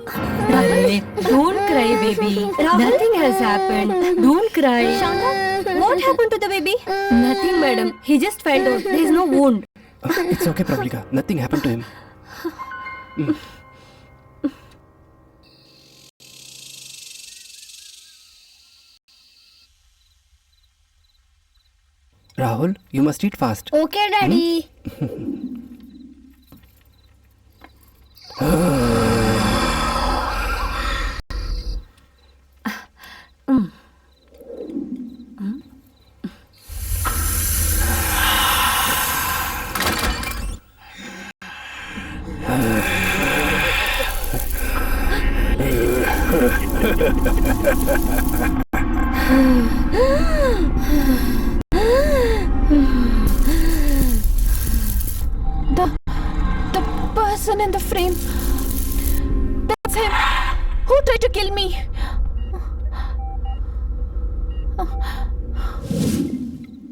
Arre, don't cry, baby. Nothing has happened. Don't cry. Shanta, What happened to the baby? Nothing, madam. He just fell down. There is no wound. It's okay, Pravalika. Nothing happened to him. Rahul, you must eat fast. Okay, Daddy. The person in the frame. That's him. Who tried to kill me?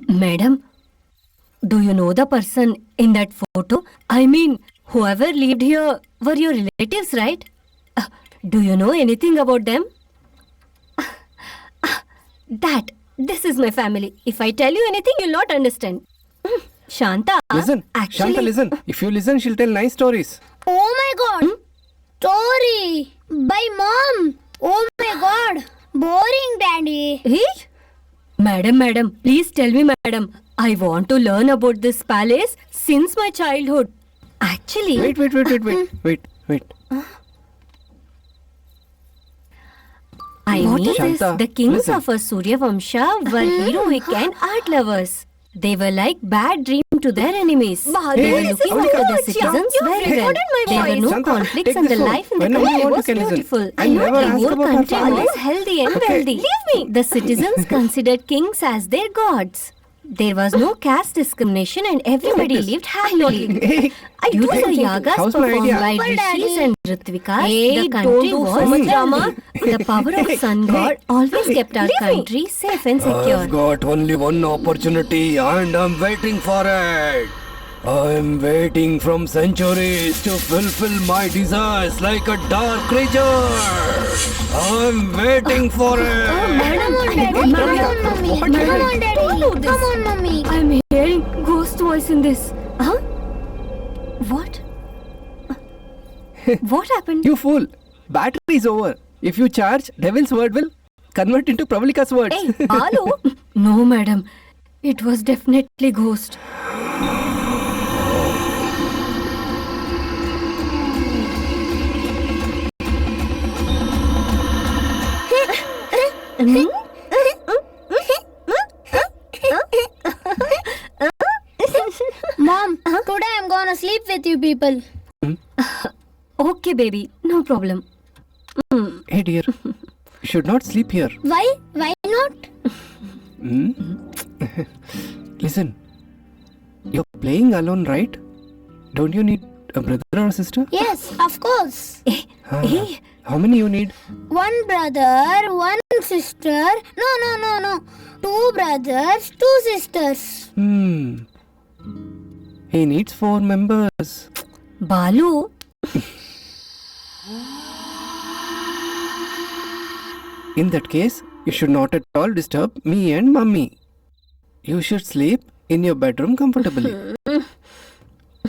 Madam, do you know the person in that photo? I mean, whoever lived here were your relatives, right? Do you know anything about them? This is my family. If I tell you anything, you'll not understand. Shanta, Listen, actually, Shanta, listen. If you listen, she'll tell nice stories. Oh my god. Story. By mom. Oh my god. Boring, Daddy. Eh? Madam, please tell me, madam. I want to learn about this palace since my childhood. Actually, Wait. I What mean is this, Shanta, the kings listen. of a Surya Vamsha were heroic and art lovers. They were like bad dream to their enemies. They were looking after the citizens very well. There were no Shanta, conflicts take and the this phone. life in the Whenever you country want, was you can listen. beautiful. And never the ask whole about her country family. was healthy and wealthy. Leave me! The citizens considered kings as their gods. There was no caste discrimination and everybody lived happily. Due to the yagas How's my performed idea? by But rishis Daddy- and ritvikas, the country don't do was so much drama. The power of sun god always kept our country safe and secure. I've got only one opportunity and I'm waiting for it. I'm waiting from centuries to fulfill my desires like a dark creature. I'm waiting for it. Come on, Daddy. Come on, Mummy. Come on, Daddy. Don't do this. Come on, Mummy. I'm hearing ghost voice in this. Huh? What? What happened? You fool. Battery is over. If you charge, devil's word will convert into Pravalika's words. Hey, Balu? No, madam. It was definitely ghost. Mom, today I'm gonna sleep with you people. Okay, baby. No problem. Hey dear, you should not sleep here. Why? Why not? Listen, you're playing alone, right? Don't you need a brother or sister? Yes, of course. Hey, How many you need? One brother, one sister. No. 2 brothers, 2 sisters. He needs 4 members. Balu. In that case, you should not at all disturb me and mummy. You should sleep in your bedroom comfortably.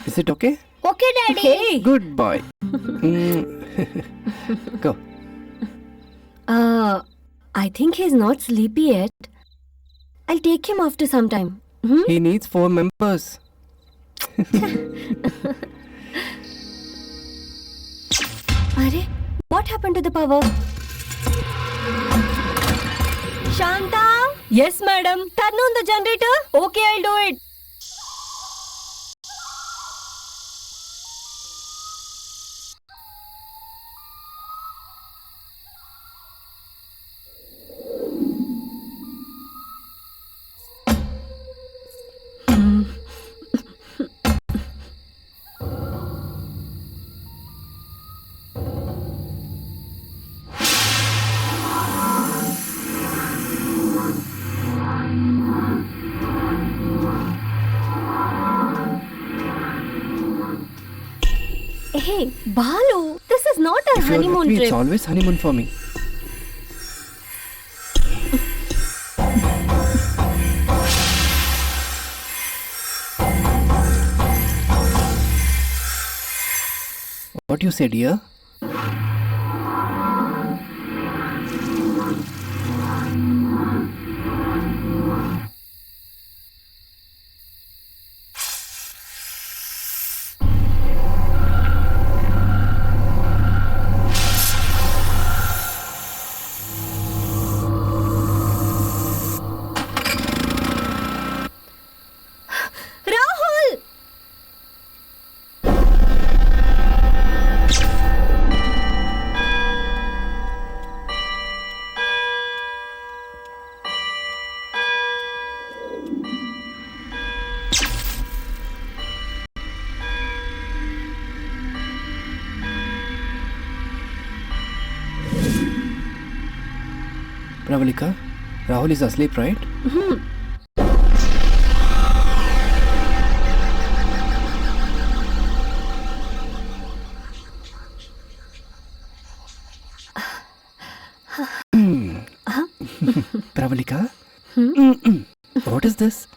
Is it okay? Okay, Daddy. Hey. Good boy. Go. I think he's not sleepy yet. I'll take him after some time. He needs 4 members. Arey, what happened to the power? Shanta? Yes, madam. Turn on the generator. Okay, I'll do it. Hey, Balu, this is not a If you're with honeymoon me, trip. it's always honeymoon for me. What you say, dear? Rahul! Pravalika, Rahul is asleep, right? Pravalika? What is this?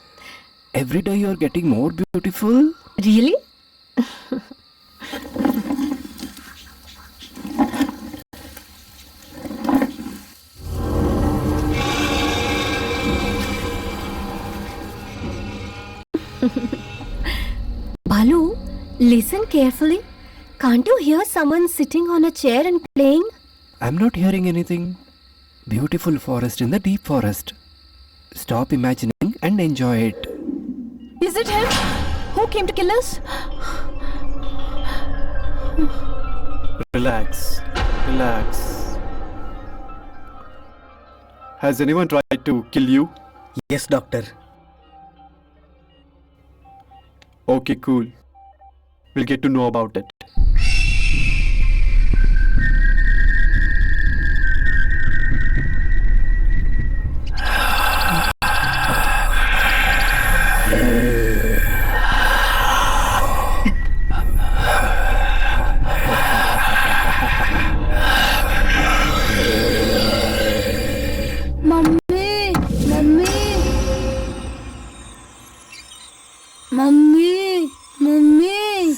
Every day you are getting more beautiful. Really? Balu, listen carefully. Can't you hear someone sitting on a chair and playing? I'm not hearing anything. Beautiful forest in the deep forest. Stop imagining and enjoy it. Is it him? Who came to kill us? Relax. Relax. Has anyone tried to kill you? Yes, doctor. Okay, cool. We'll get to know about it. Mummy, mummy, mummy, mummy.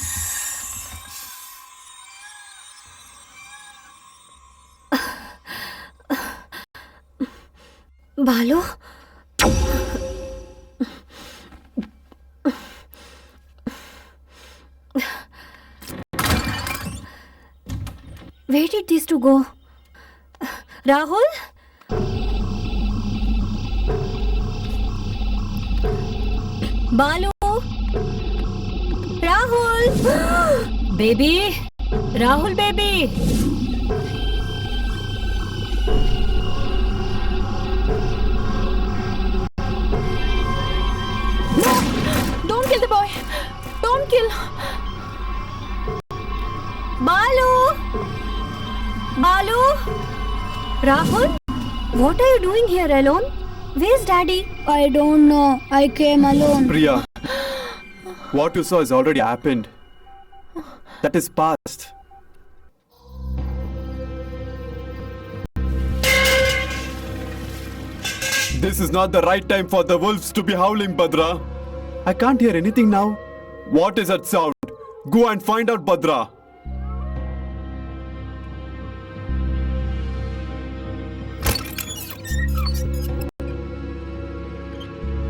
Balu? Where did these two go? Rahul? Balu? Rahul? Baby? Rahul, baby? Don't kill the boy. Don't kill. Balu? Balu? Rahul? What are you doing here alone? Where's daddy? I don't know. I came alone. Priya, what you saw has already happened. That is past. This is not the right time for the wolves to be howling, Badra. I can't hear anything now. What is that sound? Go and find out, Badra.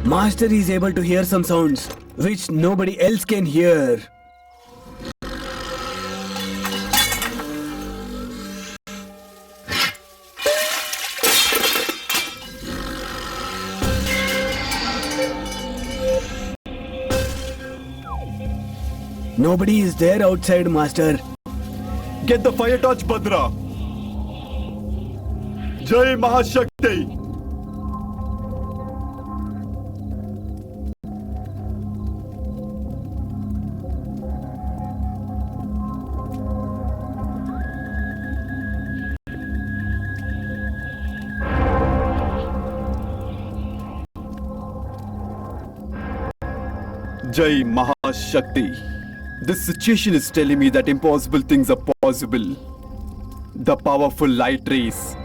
Master is able to hear some sounds which nobody else can hear. Nobody is there outside, Master. Get the fire torch, Badra. Jai Mahashakti. Jai Mahashakti. This situation is telling me that impossible things are possible. The powerful light rays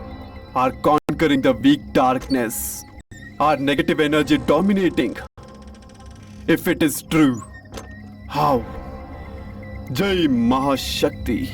are conquering the weak darkness. Our negative energy dominating. If it is true, how? Jai Mahashakti.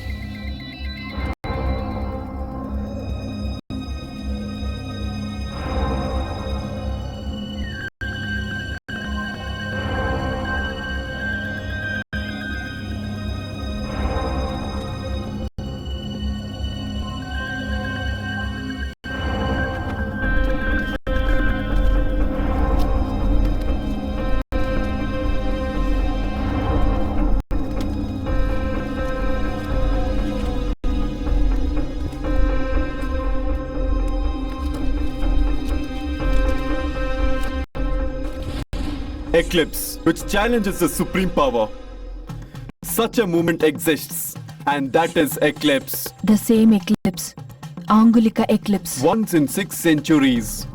Eclipse, which challenges the supreme power. Such a movement exists, and that is eclipse. The same eclipse. Angulika eclipse. Once in 6 centuries.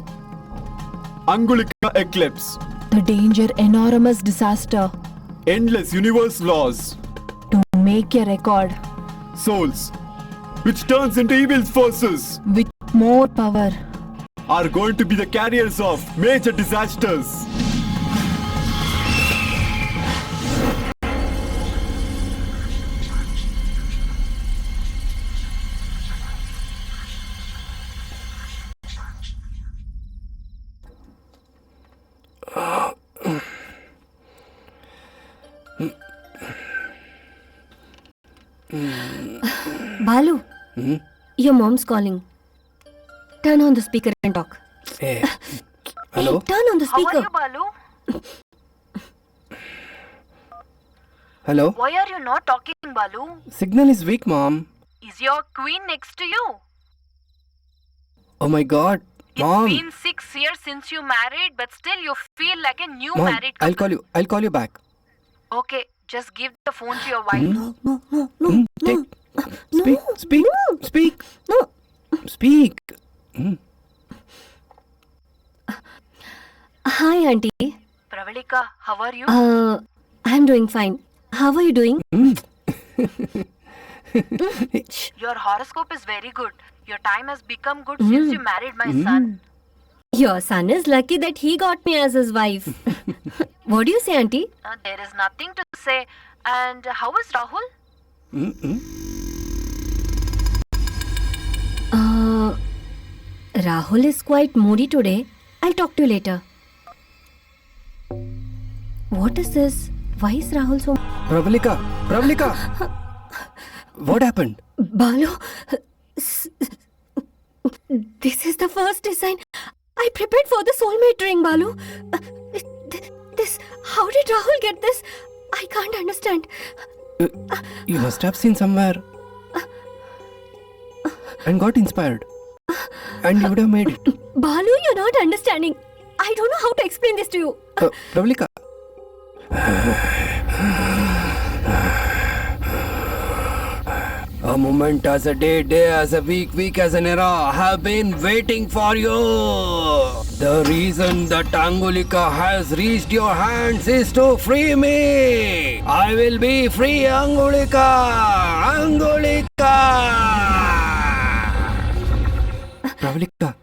Angulika eclipse. The danger, enormous disaster. Endless universe laws. To make a record. Souls, which turns into evil forces, With more power. are going to be the carriers of major disasters. Balu, your mom's calling. Turn on the speaker and talk. Hey, Hey, hello? turn on the speaker. Balu? Hello? Why are you not talking, Balu? Signal is weak, mom. Is your queen next to you? Oh my god. Mom. 6 years since you married, but still you feel like a new Mom, I'll call you back. Okay, just give the phone to your wife. Speak. No. Speak. Hi, auntie. Pravalika, how are you? I'm doing fine. How are you doing? Your horoscope is very good. Your time has become good since you married my son. Your son is lucky that he got me as his wife. What do you say, auntie? There is nothing to say. And how is Rahul? Rahul is quite moody today. I'll talk to you later. What is this? Why is Rahul so... Pravalika. What happened? Balu, this is the first design I prepared for the soulmate ring, Balu. This, how did Rahul get this? I can't understand. You must have seen somewhere and got inspired. And you would have made it. Balu, you're not understanding. I don't know how to explain this to you. Pravalika. A moment as a day, day as a week, week as an era. I have been waiting for you. The reason that Angulika has reached your hands is to free me. I will be free, Angulika. Pravalika.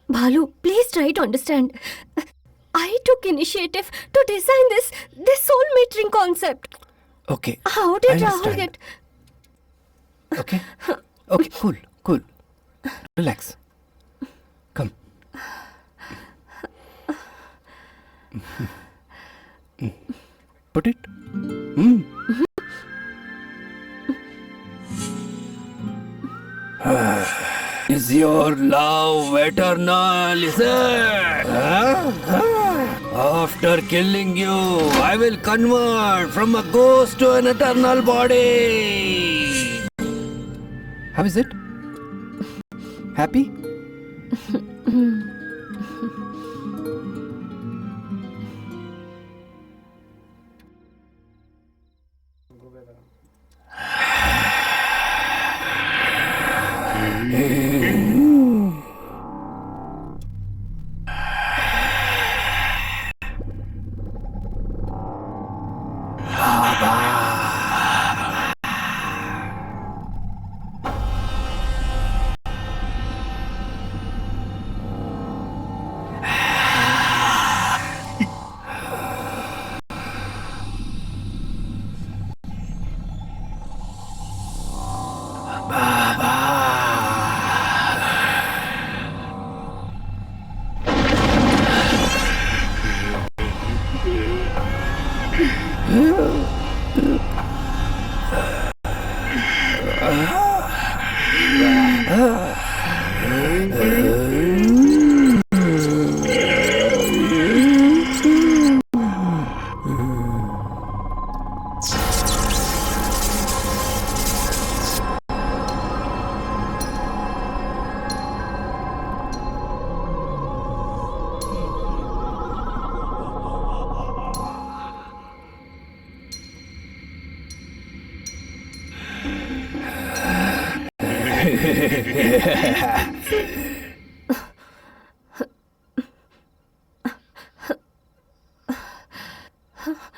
Balu, please try to understand. I took initiative to design this soulmate ring concept. Okay. How did I Rahul understand. get... Okay, cool. Relax. Come. Put it. Is your love eternal, is it? After killing you, I will convert from a ghost to an eternal body. How is it? Happy? Baba.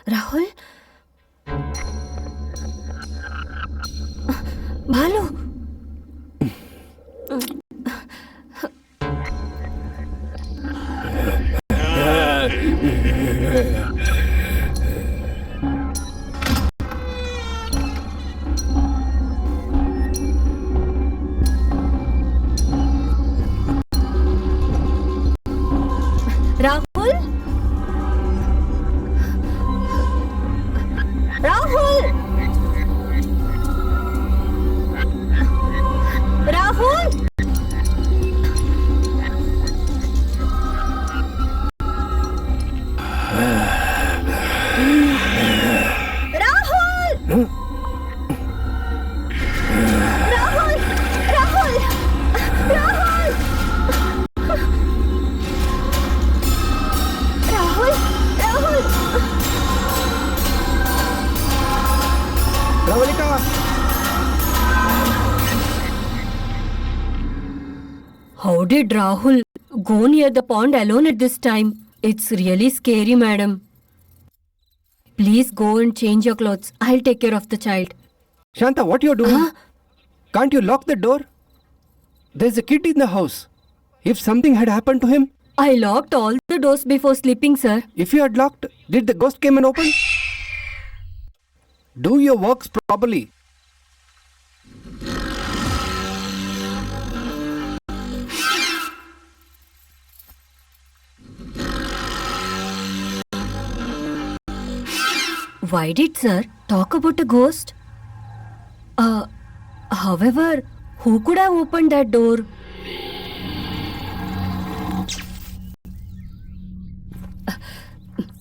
Rahul भालू Rahul Rahul Rahul Rahul Rahul Rahul Rahul Rahul Rahul Pravalika! How did Rahul go near the pond alone at this time? It's really scary, madam. Please go and change your clothes. I'll take care of the child. Shanta, what you're doing? Can't you lock the door? There's a kid in the house. If something had happened to him, I locked all the doors before sleeping, sir. if you had locked, did the ghost came and open? Do your works properly. Why did sir talk about a ghost? However, who could have opened that door?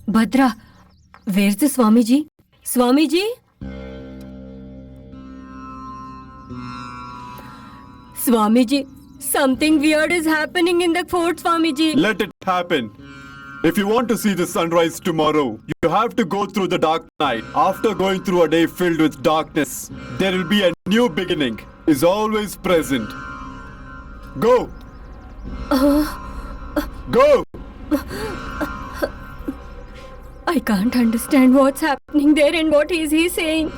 Bhadra, where's the Swamiji? Swamiji? Swamiji, something weird is happening in the fort, Swamiji. Let it happen. If you want to see the sunrise tomorrow, you have to go through the dark night. After going through a day filled with darkness, there will be a new beginning. Is always present. Go. Go. I can't understand what's happening there and what is he saying.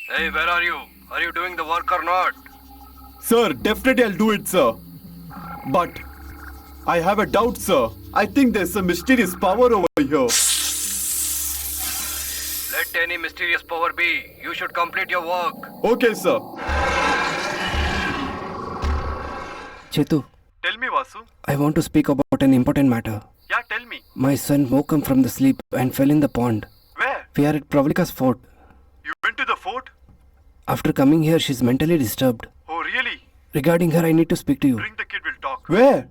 Hey, where are you? Are you doing the work or not? Sir, definitely I'll do it, sir. But I have a doubt, sir. I think there's some mysterious power over here. Let any mysterious power be. You should complete your work. Okay, sir. Chetu, Tell me, Vasu. I want to speak about an important matter. Yeah, tell me. My son woke up from the sleep and fell in the pond. Where? We are at Pravalika's fort. You went to the fort? After coming here, she's mentally disturbed. Oh, really? Regarding her, I need to speak to you. Bring the kid, we'll talk. Where?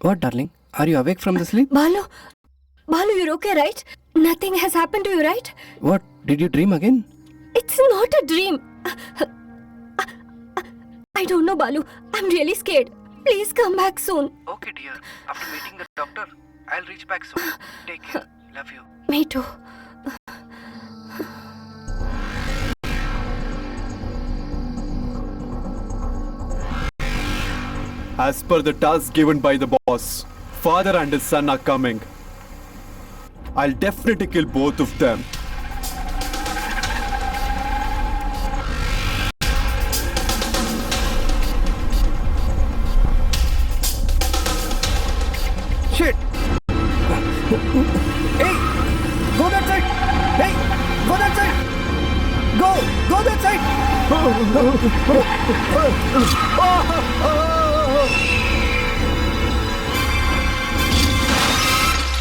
What, darling? Are you awake from the sleep? Balu, you're okay, right? Nothing has happened to you, right? What? Did you dream again? It's not a dream. I don't know, Balu. I'm really scared. Please come back soon. Okay, dear. After meeting the doctor, I'll reach back soon. Take care. Love you. Me too. As per the task given by the boss, father and his son are coming. I'll definitely kill both of them. Hey, go that side. Go that side.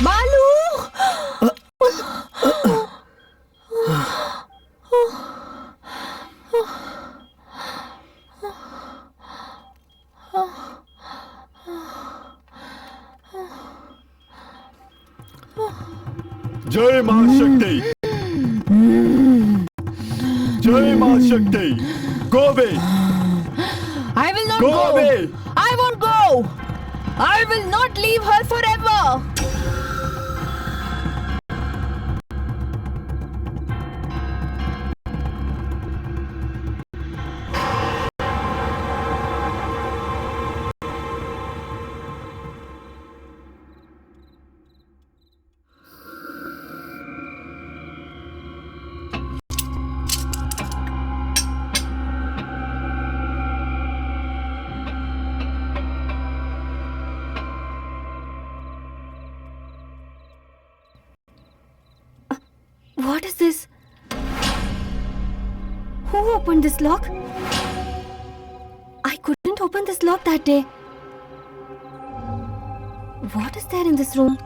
Balu! Jai Ma Shakti! Jai Ma Shakti! Go away! I will not Go go. away! I won't go. I will not leave her forever. What is this? Who opened this lock? I couldn't open this lock that day. What is there in this room?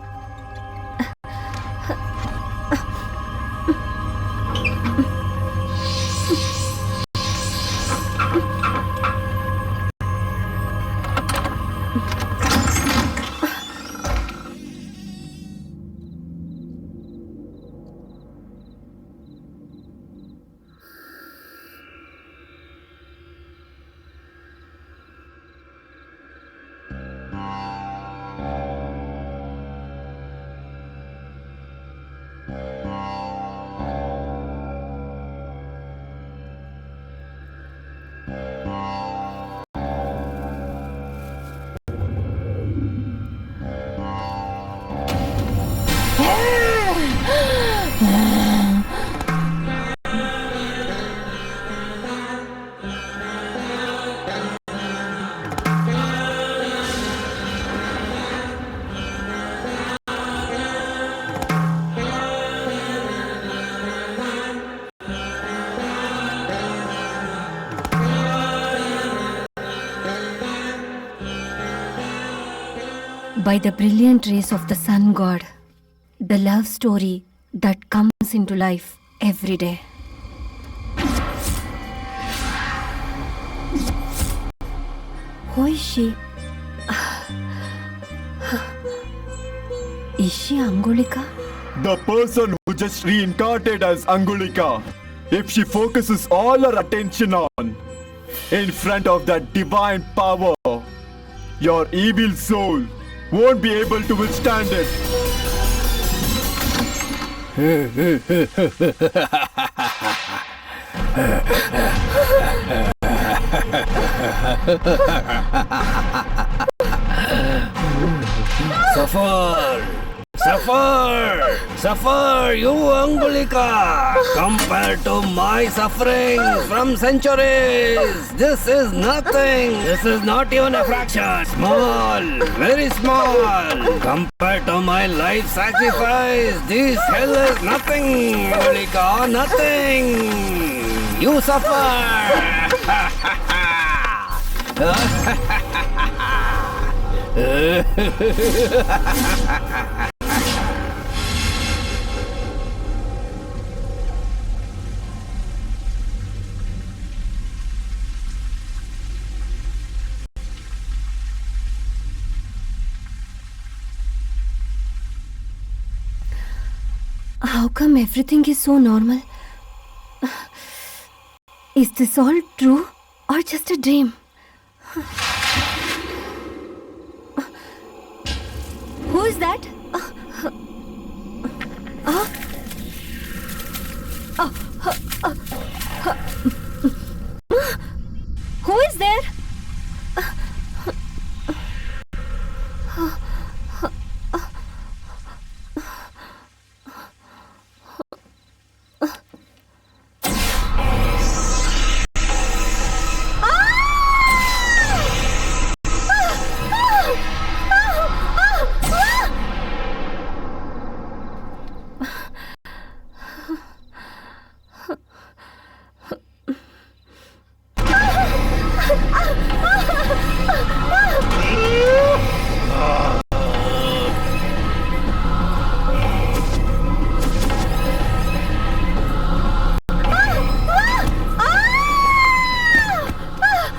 By the brilliant rays of the sun god, the love story that comes into life every day. Who is she? Is she Angulika? The person who just reincarnated as Angulika. If she focuses all her attention on, in front of that divine power, your evil soul won't be able to withstand it. Suffer, you Angulika. Compared to my suffering from centuries, this is nothing. This is not even a fraction. Small, very small. Compared to my life sacrifice, this hell is nothing, Angulika, nothing. You suffer. How come everything is so normal? Is this all true or just a dream? Who is that? Who is there?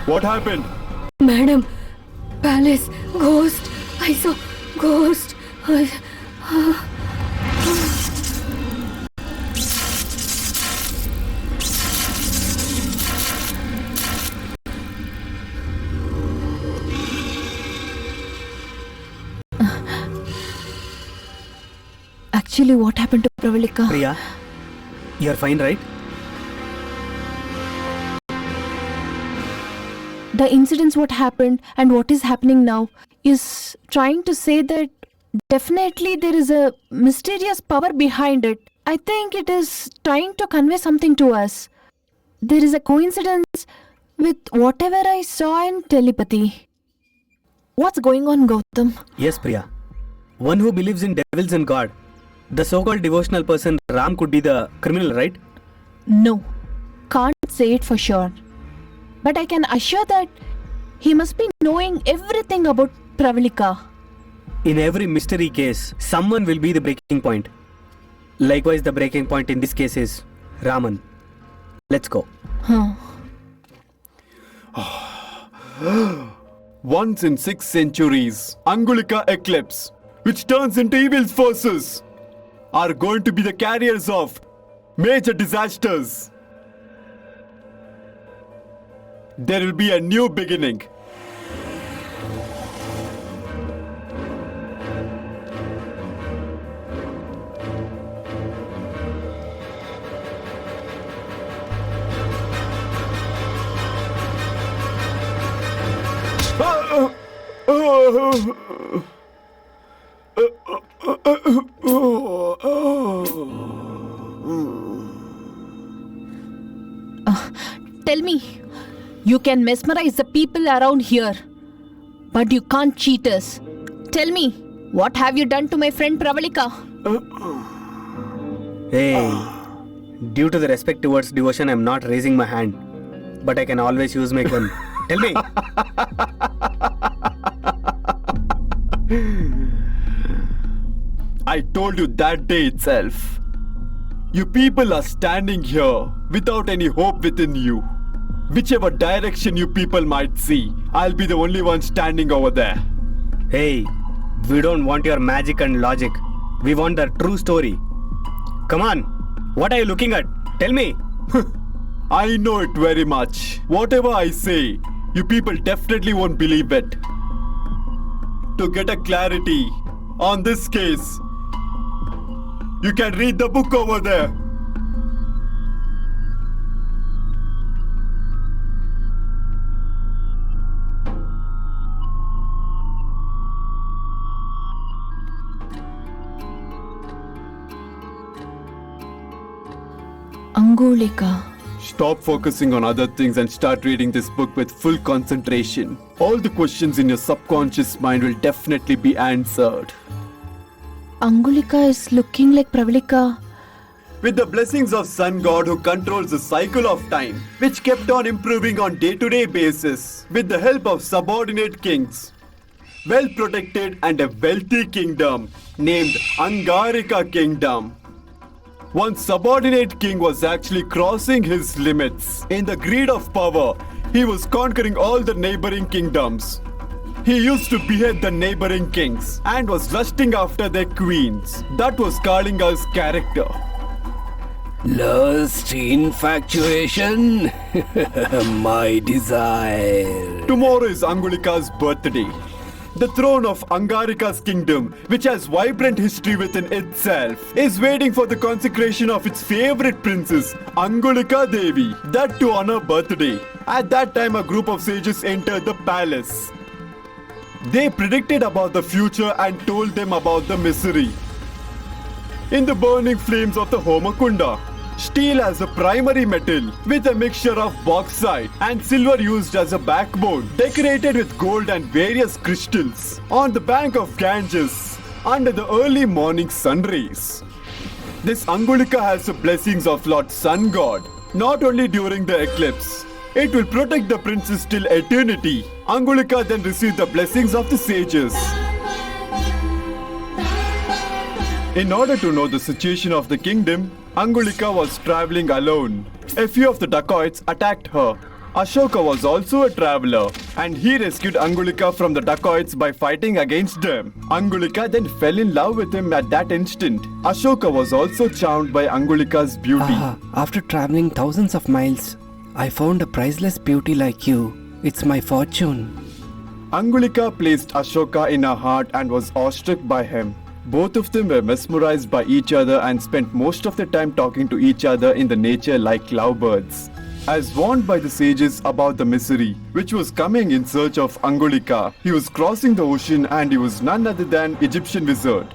What happened? Madam, palace, ghost. I saw ghost. Actually, what happened to Pravalika? Priya, you're fine, right? The incidents what happened and what is happening now is trying to say that definitely there is a mysterious power behind it. I think it is trying to convey something to us. There is a coincidence with whatever I saw in telepathy. What's going on, Gautam? Yes, Priya. One who believes in devils and God. The so-called devotional person Ram could be the criminal, right? No, can't say it for sure. But I can assure that he must be knowing everything about Pravalika. In every mystery case, someone will be the breaking point. Likewise, the breaking point in this case is Raman. Let's go. Once in 6 centuries, Angulika eclipse, which turns into evil forces, are going to be the carriers of major disasters. There will be a new beginning. Tell me, you can mesmerize the people around here, but you can't cheat us. Tell me, what have you done to my friend Pravalika? Hey, due to the respect towards devotion, I'm not raising my hand. But I can always use my gun. Tell me. I told you that day itself. You people are standing here without any hope within you. Whichever direction you people might see, I'll be the only one standing over there. Hey, we don't want your magic and logic. We want the true story. Come on. What are you looking at? Tell me. I know it very much. Whatever I say, you people definitely won't believe it. To get a clarity on this case, you can read the book over there. Angulika. Stop focusing on other things and start reading this book with full concentration. All the questions in your subconscious mind will definitely be answered. Angulika is looking like Pravalika. With the blessings of Sun God who controls the cycle of time, which kept on improving on day-to-day basis, with the help of subordinate kings, well-protected and a wealthy kingdom named Angarika Kingdom. One subordinate king was actually crossing his limits. In the greed of power, he was conquering all the neighboring kingdoms. He used to behead the neighboring kings and was lusting after their queens. That was Kalinga's character. Lust, infatuation, my desire. Tomorrow is Angulika's birthday. The throne of Angarika's kingdom, which has vibrant history within itself, is waiting for the consecration of its favorite princess, Angulika Devi, that too on her birthday. At that time, a group of sages entered the palace. They predicted about the future and told them about the misery. In the burning flames of the Homakunda, steel as a primary metal with a mixture of bauxite and silver used as a backbone, decorated with gold and various crystals, on the bank of Ganges under the early morning sun rays. This Angulika has the blessings of Lord Sun God, not only during the eclipse. It will protect the princess till eternity. Angulika then received the blessings of the sages. In order to know the situation of the kingdom, Angulika was traveling alone. A few of the dacoits attacked her. Ashoka was also a traveler, and he rescued Angulika from the dacoits by fighting against them. Angulika then fell in love with him at that instant. Ashoka was also charmed by Angulika's beauty. After traveling thousands of miles, I found a priceless beauty like you. It's my fortune. Angulika placed Ashoka in her heart and was awestruck by him. Both of them were mesmerized by each other and spent most of the time talking to each other in the nature like lovebirds. As warned by the sages about the misery which was coming in search of Angulika, he was crossing the ocean and he was none other than Egyptian wizard.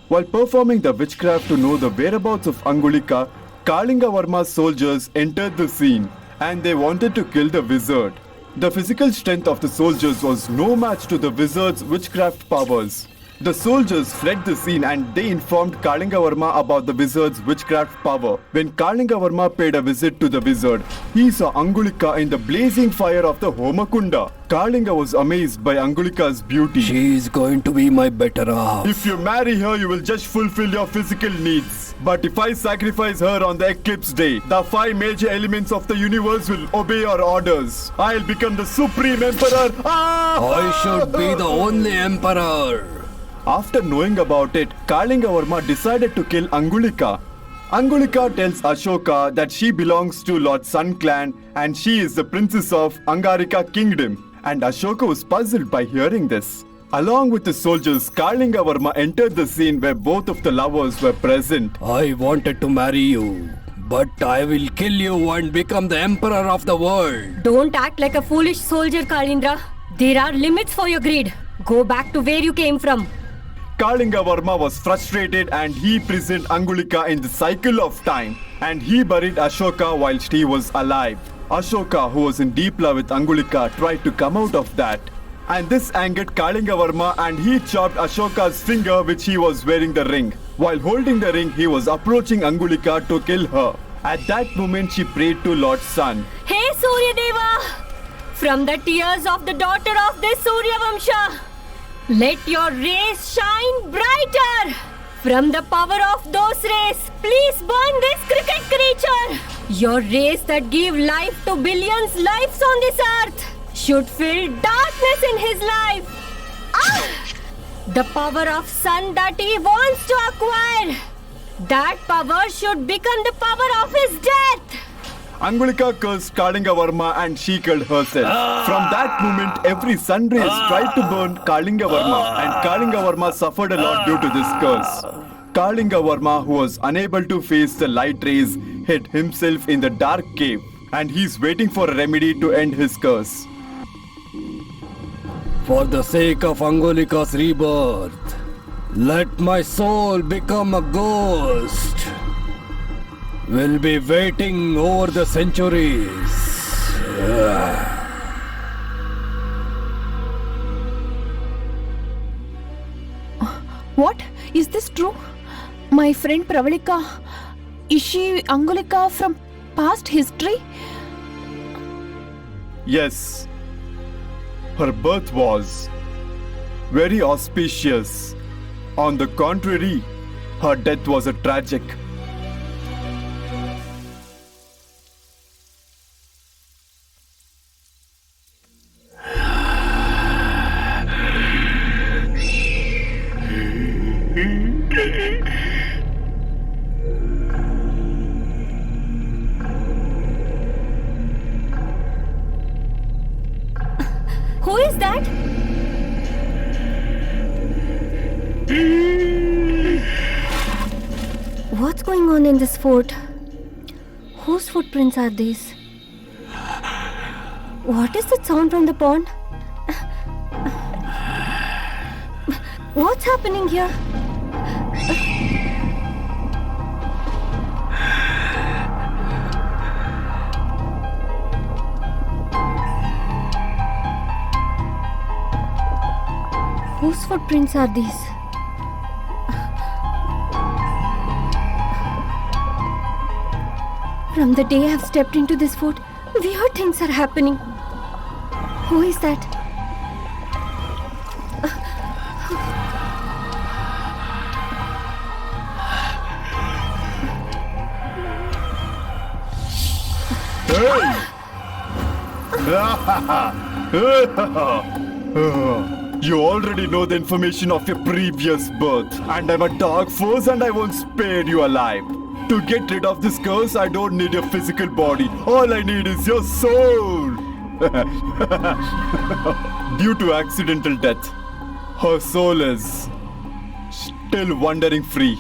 While performing the witchcraft to know the whereabouts of Angulika, Kalingavarma's soldiers entered the scene and they wanted to kill the wizard. The physical strength of the soldiers was no match to the wizard's witchcraft powers. The soldiers fled the scene and they informed Kalingavarma about the wizard's witchcraft power. When Kalingavarma paid a visit to the wizard, he saw Angulika in the blazing fire of the Homakunda. Kalinga was amazed by Angulika's beauty. She is going to be my better half. If you marry her, you will just fulfill your physical needs. But if I sacrifice her on the eclipse day, the 5 major elements of the universe will obey your orders. I'll become the supreme emperor. I should be the only emperor. After knowing about it, Kalingavarma decided to kill Angulika. Angulika tells Ashoka that she belongs to Lord Sun clan and she is the princess of Angarika kingdom. And Ashoka was puzzled by hearing this. Along with the soldiers, Kalingavarma entered the scene where both of the lovers were present. I wanted to marry you, but I will kill you and become the emperor of the world. Don't act like a foolish soldier, Kalindra. There are limits for your greed. Go back to where you came from. Kalingavarma was frustrated and he prisoned Angulika in the cycle of time and he buried Ashoka whilst he was alive. Ashoka, who was in deep love with Angulika, tried to come out of that. And this angered Kalingavarma and he chopped Ashoka's finger which he was wearing the ring. While holding the ring, he was approaching Angulika to kill her. At that moment, she prayed to Lord Sun. Hey Suryadeva! From the tears of the daughter of this Surya Vamsha, let your rays shine brighter! From the power of those rays, please burn this cricket creature! Your rays that give life to billions lives on this earth should fill darkness in his life. The power of sun that he wants to acquire, that power should become the power of his death. Angulika cursed Kalingavarma and she killed herself. From that moment, every sun rays tried to burn Kalingavarma and Kalingavarma suffered a lot due to this curse. Kalingavarma, who was unable to face the light rays, hid himself in the dark cave and he's waiting for a remedy to end his curse. For the sake of Angulika's rebirth, let my soul become a ghost. Will be waiting over the centuries. What? Is this true? My friend Pravalika, is she Angulika from past history? Yes, her birth was very auspicious. On the contrary, her death was a tragic. Who is that? What's going on in this fort? Whose footprints are these? What is that sound from the pond? What's happening here? Whose footprints are these? From the day I have stepped into this fort, weird things are happening. Who is that? You already know the information of your previous birth, and I'm a dark force and I won't spare you alive. To get rid of this curse, I don't need your physical body. All I need is your soul. Due to accidental death, her soul is still wandering free.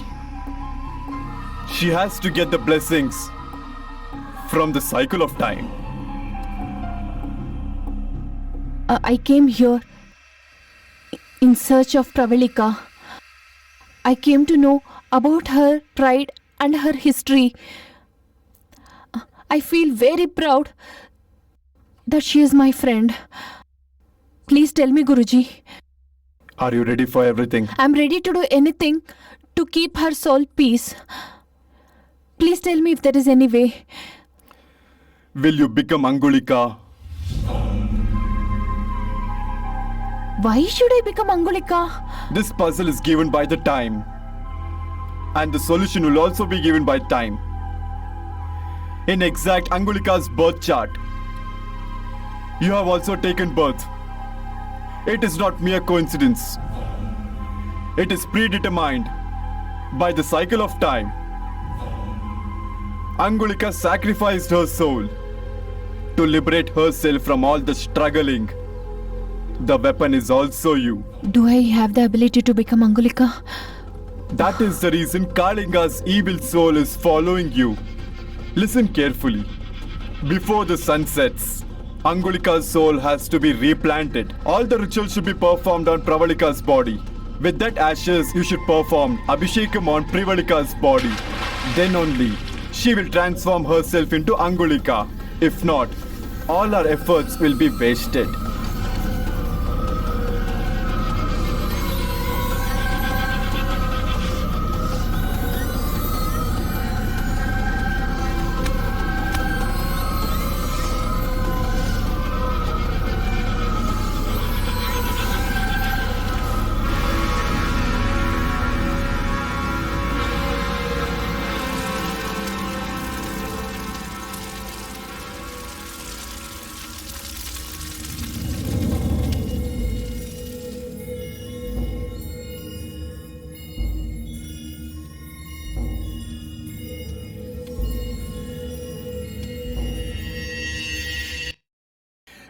She has to get the blessings from the cycle of time. I came here in search of Pravalika. I came to know about her pride and her history. I feel very proud that she is my friend. Please tell me, Guruji. Are you ready for everything? I'm ready to do anything to keep her soul peace. Please tell me if there is any way. Will you become Angulika? Why should I become Angulika? This puzzle is given by the time. And the solution will also be given by time. In exact Angulika's birth chart, you have also taken birth. It is not mere coincidence. It is predetermined by the cycle of time. Angulika sacrificed her soul to liberate herself from all the struggling. The weapon is also you. Do I have the ability to become Angulika? That is the reason Kalinga's evil soul is following you. Listen carefully. Before the sun sets, Angulika's soul has to be replanted. All the rituals should be performed on Pravalika's body. With that ashes, you should perform Abhishekam on Pravalika's body. Then only she will transform herself into Angulika. If not, all our efforts will be wasted.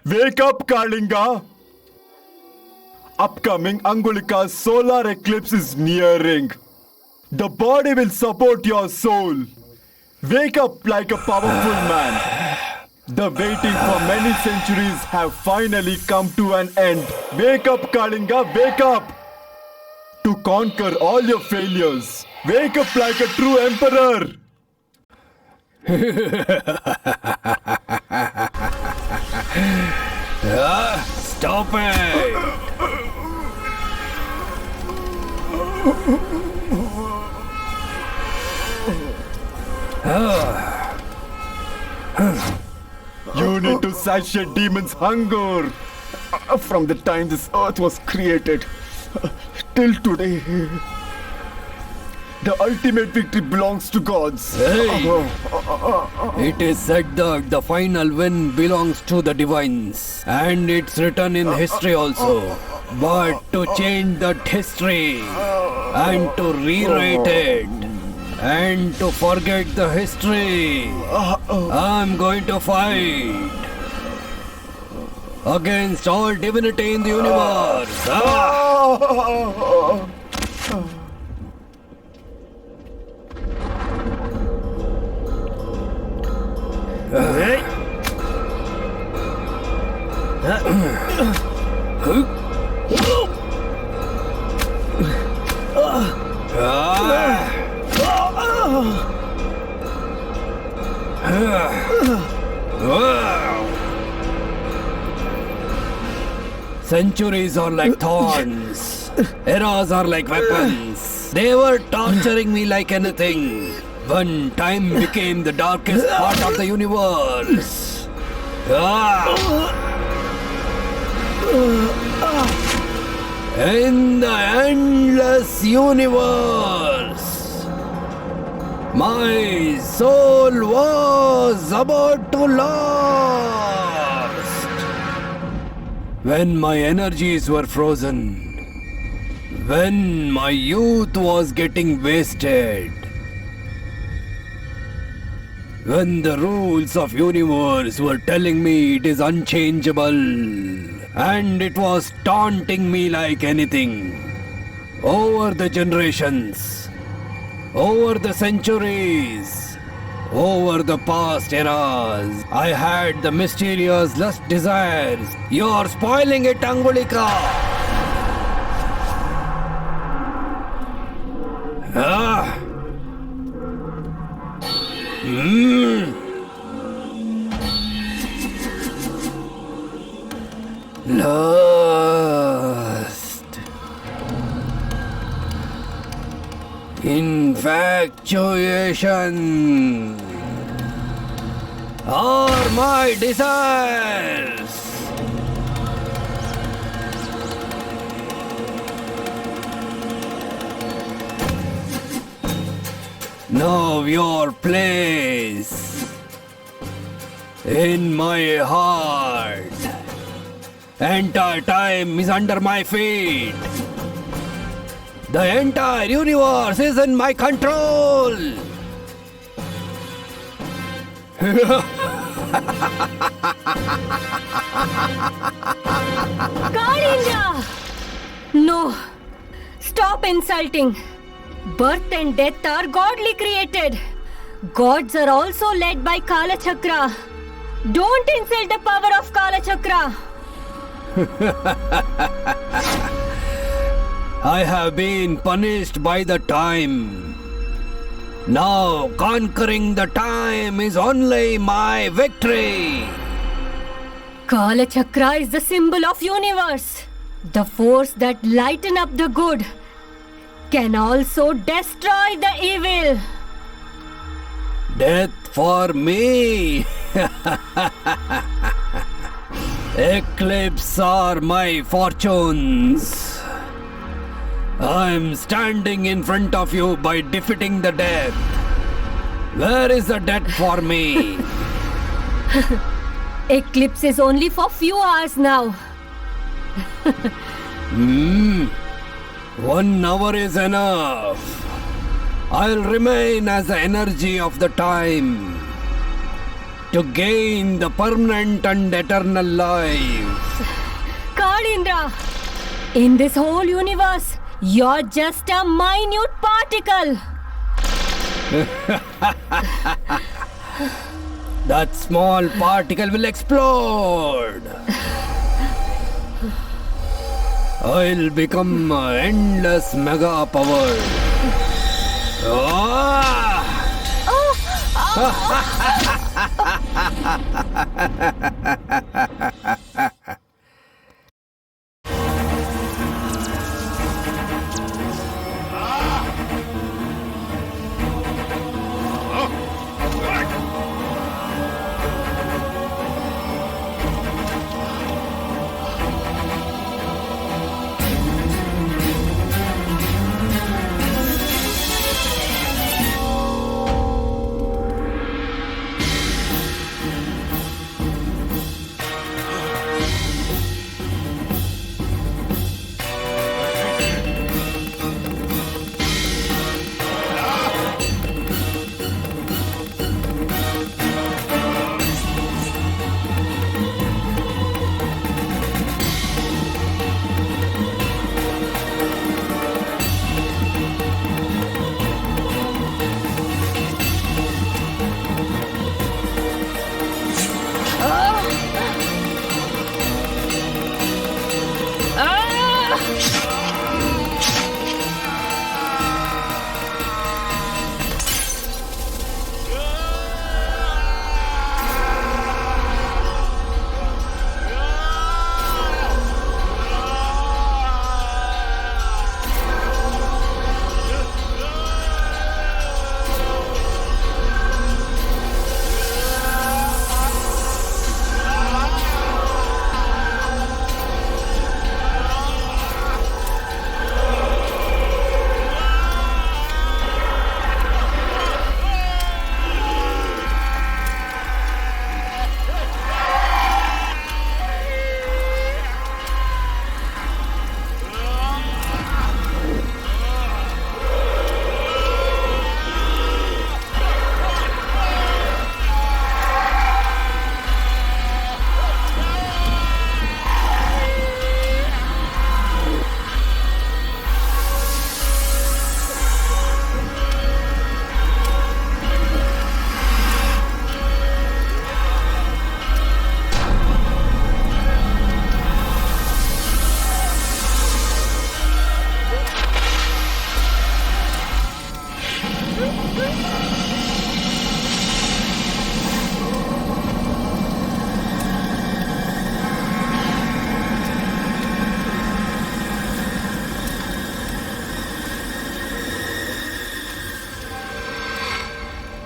Wake up, Kalinga! Upcoming Angulika's solar eclipse is nearing. The body will support your soul. Wake up like a powerful man. The waiting for many centuries have finally come to an end. Wake up, Kalinga, wake up! To conquer all your failures. Wake up like a true emperor. Stop it! You need to satiate demons' hunger. From the time this earth was created till today, the ultimate victory belongs to gods. Hey! It is said that the final win belongs to the divines, and it's written in history also. But to change that history, and to rewrite it, and to forget the history, I'm going to fight against all divinity in the universe. Centuries are like thorns. Eras are like weapons. They were torturing me like anything. When time became the darkest part of the universe. In the endless universe, my soul was about to lose. when my energies were frozen, when my youth was getting wasted, when the rules of universe were telling me it is unchangeable, and it was taunting me like anything. Over the generations, over the centuries, over the past eras, I had the mysterious lust desires. You're spoiling it, Angulika. Ah. Lust. Infatuation are my desires. Know your place in my heart. Entire time is under my feet. The entire universe is in my control. Kalindra! No. Stop insulting. Birth and death are godly created. Gods are also led by Kala Chakra. Don't insult the power of Kala Chakra. I have been punished by the time. Now conquering the time is only my victory. Kala Chakra is the symbol of universe. The force that lighten up the good can also destroy the evil. Death for me. Eclipse are my fortunes. I'm standing in front of you by defeating the death. Where is the death for me? Eclipse is only for few hours now. 1 hour is enough. I'll remain as the energy of the time to gain the permanent and eternal life. Kalindra, in this whole universe, you're just a minute particle. That small particle will explode. I'll become endless mega power.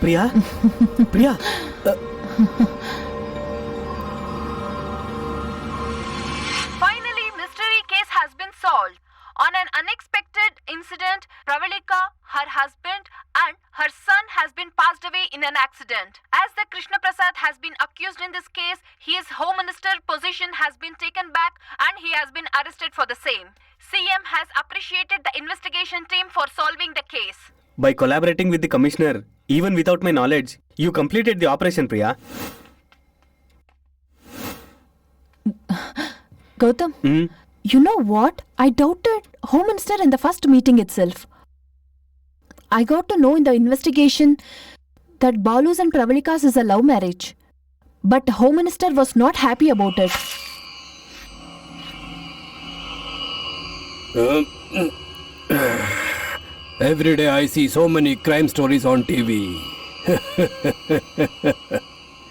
Priya? Priya? Finally, mystery case has been solved. On an unexpected incident, Pravalika, her husband, and her son has been passed away in an accident. As the Krishna Prasad has been accused in this case, his Home Minister position has been taken back and he has been arrested for the same. CM has appreciated the investigation team for solving the case. By collaborating with the commissioner, even without my knowledge, you completed the operation, Priya. Gautam, Hmm? you know what? I doubted Home Minister in the first meeting itself. I got to know in the investigation that Balu's and Pravalika's is a love marriage. But Home Minister was not happy about it. Every day I see so many crime stories on TV.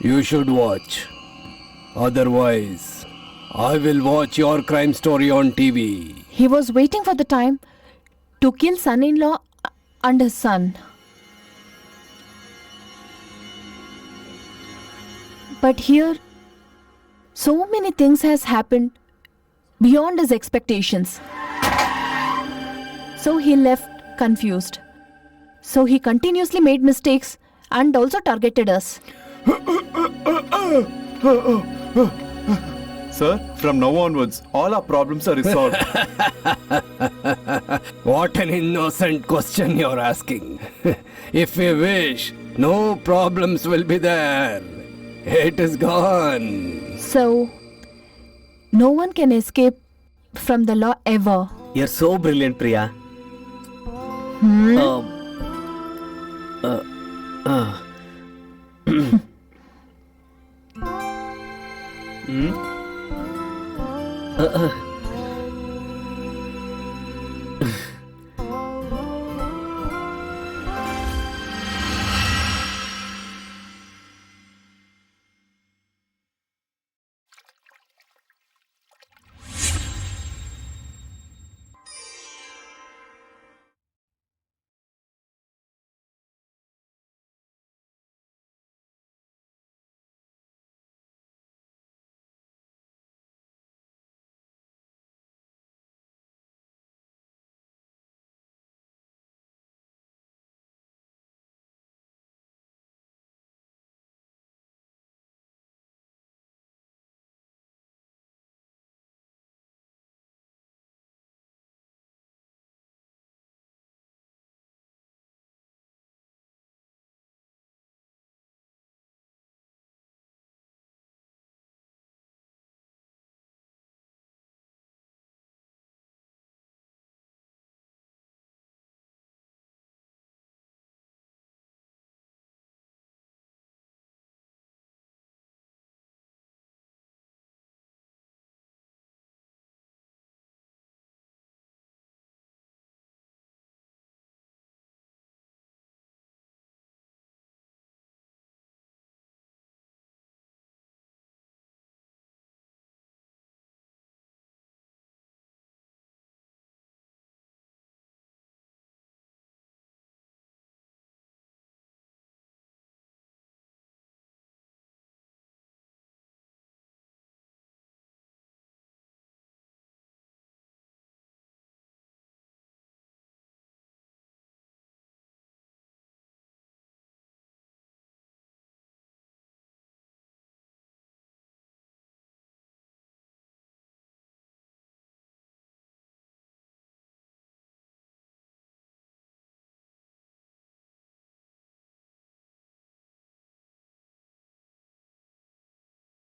You should watch. Otherwise, I will watch your crime story on TV. He was waiting for the time to kill son-in-law and his son. But here, so many things has happened beyond his expectations. So he left confused. So he continuously made mistakes and also targeted us. Sir, from now onwards, all our problems are resolved. What an innocent question you're asking. If we wish, no problems will be there. It is gone. So, no one can escape from the law ever. You're so brilliant, Priya.